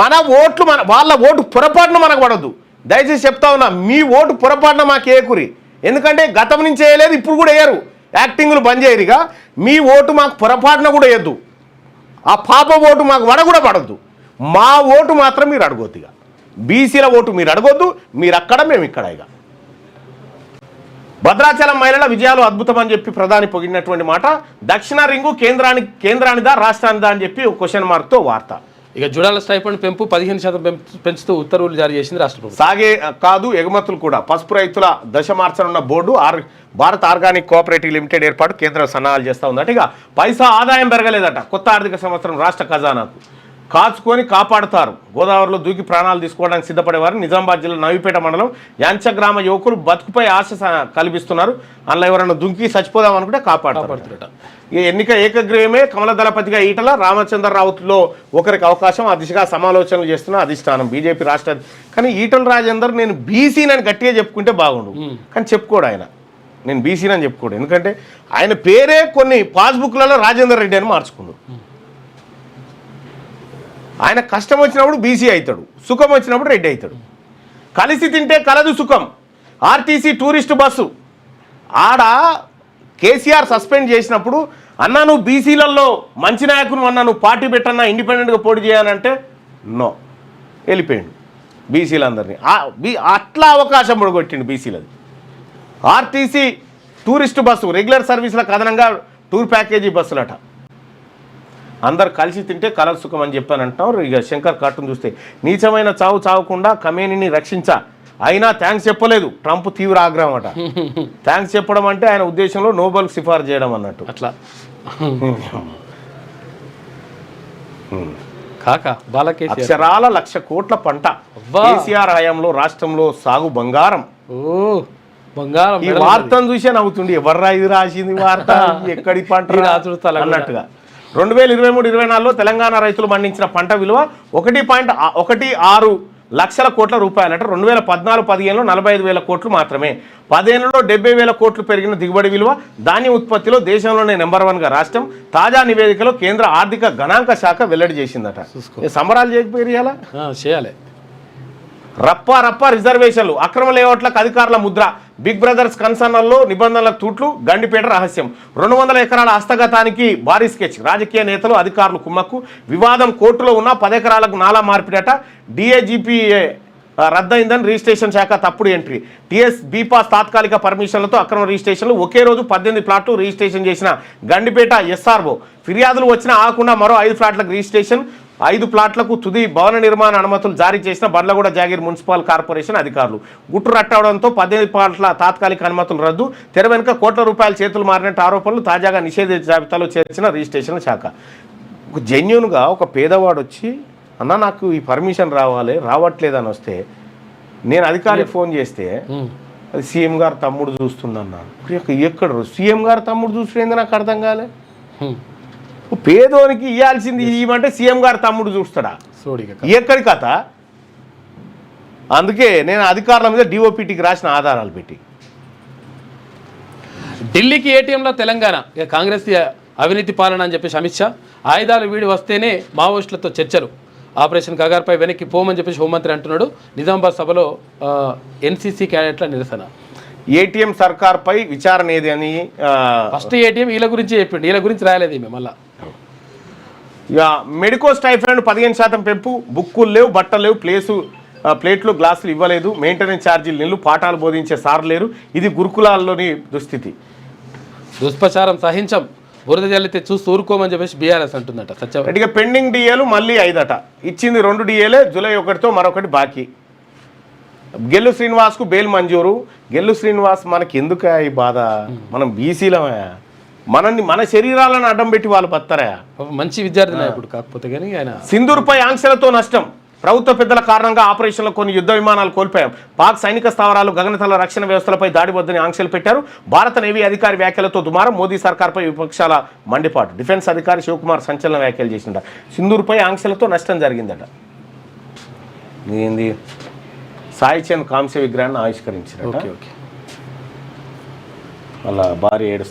మన ఓట్లు వాళ్ళ ఓటు పొరపాటున మనకు పడద్దు. దయచేసి చెప్తా ఉన్నా, మీ ఓటు పొరపాటున మాకు ఏకురి. ఎందుకంటే గతం నుంచి వేయలేదు, ఇప్పుడు కూడా వేయరు. యాక్టింగ్లు బంద్ చేయరుగా. మీ ఓటు మాకు పొరపాటున కూడా వేయద్దు. ఆ పాప ఓటు మాకు కూడా పడద్దు. మా ఓటు మాత్రం మీరు అడగొద్దు. ఇక బీసీల ఓటు మీరు అడగొద్దు, మీరు అక్కడ మేము ఇక్కడ. ఇక భద్రాచలం మహిళల విజయాలు అద్భుతం అని చెప్పి ప్రధాని పొగిడినటువంటి మాట. దక్షిణ రింగు కేంద్రానిదా రాష్ట్రానిదా అని చెప్పి ఒక క్వశ్చన్ మార్క్తో వార్త. ఇక జుడాల స్టైఫండ్ పెంపు 15% పెంచుతూ ఉత్తర్వులు జారీ చేసింది రాష్ట్ర ప్రభుత్వం. సాగే కాదు ఎగుమతులు కూడా. పసుపు రైతుల దశ మార్చనున్న board Bharat organic cooperative limited ఏర్పాటు కేంద్రం సన్నాహాలు చేస్తూ ఉందట. ఇక పైసా ఆదాయం పెరగలేదట. కొత్త ఆర్థిక సంవత్సరం రాష్ట్ర ఖజానాకు కాచుకొని కాపాడుతారు. గోదావరిలో దూకి ప్రాణాలు తీసుకోవడానికి సిద్ధపడేవారు. నిజామాబాద్ జిల్లా నవిపేట మండలం యాంచ గ్రామ యువకులు బతుకుపై ఆశ కల్పిస్తున్నారు. అందులో ఎవరైనా దుంకి చచ్చిపోదాం అనుకుంటే కాపాడుతారట. ఈ ఎన్నిక ఏకగ్రీవమే. కమల దళపతిగా ఈటల, రామచంద్ర రావుత్లో ఒకరికి అవకాశం. ఆ దిశగా సమాలోచనలు చేస్తున్న అధిష్టానం బీజేపీ రాష్ట్ర. కానీ ఈటల రాజేందర్ నేను బీసీనని గట్టిగా చెప్పుకుంటే బాగుండు, కానీ చెప్పుకోడు ఆయన. నేను బీసీనని చెప్పుకోడు. ఎందుకంటే ఆయన పేరే కొన్ని పాస్బుక్లలో రాజేందర్ రెడ్డి అని మార్చుకుండు. ఆయన కష్టం వచ్చినప్పుడు బీసీ అవుతాడు, సుఖం వచ్చినప్పుడు రెడ్డి అవుతాడు. కలిసి తింటే కలదు సుఖం. ఆర్టీసీ టూరిస్టు బస్సు ఆడ కేసీఆర్ సస్పెండ్ చేసినప్పుడు, అన్నా నువ్వు బీసీలలో మంచి నాయకులు, అన్నా నువ్వు పార్టీ పెట్టన్నా ఇండిపెండెంట్గా పోటీ చేయాలంటే నో, వెళ్ళిపోయాడు బీసీలందరినీ. అట్లా అవకాశం పొడగొట్టిండు బీసీలది. ఆర్టీసీ టూరిస్టు బస్సు రెగ్యులర్ సర్వీసులకు అదనంగా టూర్ ప్యాకేజీ బస్సులట. అందరు కలిసి తింటే కలర్ సుఖం అని చెప్పానంటున్నారు. ఇక శంకర్ కార్టూన్ చూస్తే నీచమైన చావు చావకుండా కమేనీని రక్షించా, అయినా థ్యాంక్స్ చెప్పలేదు. ట్రంప్ తీవ్ర ఆగ్రహం అట. థ్యాంక్స్ చెప్పడం అంటే ఆయన ఉద్దేశంలో నోబెల్ సిఫార్సు చేయడం అన్నట్టు. అట్లా కాక అక్షరాల 1,00,000 కోట్ల పంట కేసీఆర్ హయాంలో రాష్ట్రంలో సాగు బంగారం. బంగారం. ఈ వార్తను చూసే నవ్వుతుండే, ఎవర్రా ఇది రాసింది వార్త, ఎక్కడి పంట అన్నట్టుగా. 2023-24లో తెలంగాణ రైతులు పండించిన పంట విలువ 1.16 లక్షల కోట్ల రూపాయలట. 2014-15లో 45,000 కోట్లు మాత్రమే. 10 ఏళ్లలో 70,000 కోట్లు పెరిగిన దిగుబడి విలువ. ధాన్య ఉత్పత్తిలో దేశంలోనే నెంబర్ 1గా రాష్ట్రం. తాజా నివేదికలో కేంద్ర ఆర్థిక గణాంక శాఖ వెల్లడి చేసిందట. సంబరాలు చేయకపోయాలా? చేయాలి. రప్ప రిజర్వేషన్లు, అక్రమ లేఅవుట్లకు అధికారుల ముద్ర. బిగ్ బ్రదర్స్ కన్సర్న్లలో నిబంధనల తూట్లు. గండిపేట రహస్యం. 200 ఎకరాల హస్తగతానికి భారీ స్కెచ్. రాజకీయ నేతలు అధికారులు కుమ్మక్కు. వివాదం కోర్టులో ఉన్న 10 ఎకరాలకు నాలా మార్పిడట. డిఐజీపీ రద్దయిందని రిజిస్ట్రేషన్ శాఖ తప్పుడు ఎంట్రీ. టీఎస్ బీపాస్ తాత్కాలిక పర్మిషన్లతో అక్రమ రిజిస్ట్రేషన్లు. ఒకే రోజు 18 ప్లాట్లు రిజిస్ట్రేషన్ చేసిన గండిపేట ఎస్ఆర్ఓ. ఫిర్యాదులు వచ్చినా ఆకుండా మరో 5 ఫ్లాట్లకు రిజిస్ట్రేషన్. 5 ప్లాట్లకు తుది భవన నిర్మాణ అనుమతులు జారీ చేసిన బండ్లగూడ జాగీర్ మున్సిపల్ కార్పొరేషన్ అధికారులు. గుట్టు రట్టవడంతో 18 ప్లాట్ల తాత్కాలిక అనుమతులు రద్దు. తెర వెనుక కోట్ల రూపాయల చేతులు మారినట్టు ఆరోపణలు. తాజాగా నిషేధిత జాబితాలో చేర్చిన రిజిస్ట్రేషన్ శాఖ. జెన్యున్గా ఒక పేదవాడు వచ్చి, అన్న నాకు ఈ పర్మిషన్ రావట్లేదని వస్తే, నేను అధికారికి ఫోన్ చేస్తే అది సీఎం గారు తమ్ముడు చూస్తుందన్నా. ఎక్కడ సీఎం గారు తమ్ముడు చూస్తుండే నాకు అర్థం కాలే. పేదోనికి ఇవ్వాల్సింది ఇవ్వమంటే సీఎం గారు తమ్ముడు చూస్తాడా? ఎక్కడి కథ? అందుకే నేను అధికారుల మీద డిఓపిటికి రాసిన ఆధారాలు పెట్టి. ఢిల్లీకి ఏటీఎంలో తెలంగాణ. ఇక కాంగ్రెస్ అవినీతి పాలన అని చెప్పేసి అమిత్ షా. ఆయుధాలు వీడి వస్తేనే మావోయిస్టులతో చర్చలు. ఆపరేషన్ కగార్పై వెనక్కి పోమని చెప్పేసి హోంమంత్రి అంటున్నాడు. నిజామాబాద్ సభలో ఎన్సీసీ క్యాడెట్ల నిరసన. ఏటీఎం సర్కార్పై విచారణ ఏది అని ఫస్ట్ ఏటీఎం వీళ్ళ గురించి చెప్పిండు, వీళ్ళ గురించి రాయలేదు ఈమె. మళ్ళా ఇక మెడికో స్టైఫండ్ 15% పెంపు. బుక్కులు లేవు, బట్టలు లేవు, ప్లేసు ప్లేట్లు గ్లాసులు ఇవ్వలేదు, మెయింటెనెన్స్ ఛార్జీలు నిల్లు, పాఠాలు బోధించే సార్ లేరు. ఇది గురుకులాల్లోని దుస్థితి. దుష్ప్రచారం సహించం, బురద జల్లితే చూసి ఊరుకోమని చెప్పేసి బీఆర్ఎస్ అంటుందట. సత్యం ఇక పెండింగ్ డిఏలు మళ్ళీ 5 అట. ఇచ్చింది 2 డిఏలే, జూలై 1తో మరొకటి బాకీ. గెల్లు శ్రీనివాస్కు బెయిల్ మంజూరు. గెల్లు శ్రీనివాస్ మనకి ఎందుకు ఈ బాధ? మనం బీసీలమే, మన శరీరాలను అడ్డం పెట్టి వాళ్ళు బతారా? మంచి విద్యార్థి నాయకుడు కాకపోతే కానీ ఆయన. సింధూర్పై ఆంక్షలతో నష్టం, ప్రభుత్వ పెద్దల కారణంగా ఆపరేషన్లో కొన్ని యుద్ధ విమానాలు కోల్పోయాం. పాక్ సైనిక స్థావరాలు, గగనతల రక్షణ వ్యవస్థలపై దాడి వద్దని ఆంక్షలు పెట్టారు. భారత నేవీ అధికారి వ్యాఖ్యలతో దుమారం, మోదీ సర్కార్పై విపక్షాల మండిపాటు. డిఫెన్స్ అధికారి శివకుమార్ సంచలన వ్యాఖ్యలు చేసిండ. సింధూర్పై ఆంక్షలతో నష్టం జరిగిందట. ఏంది? సాయి చంద్ కాంస్య విగ్రహాన్ని ఆవిష్కరించారు. Okay okay. వాళ్ళ భార్య ఏడుస్తారు.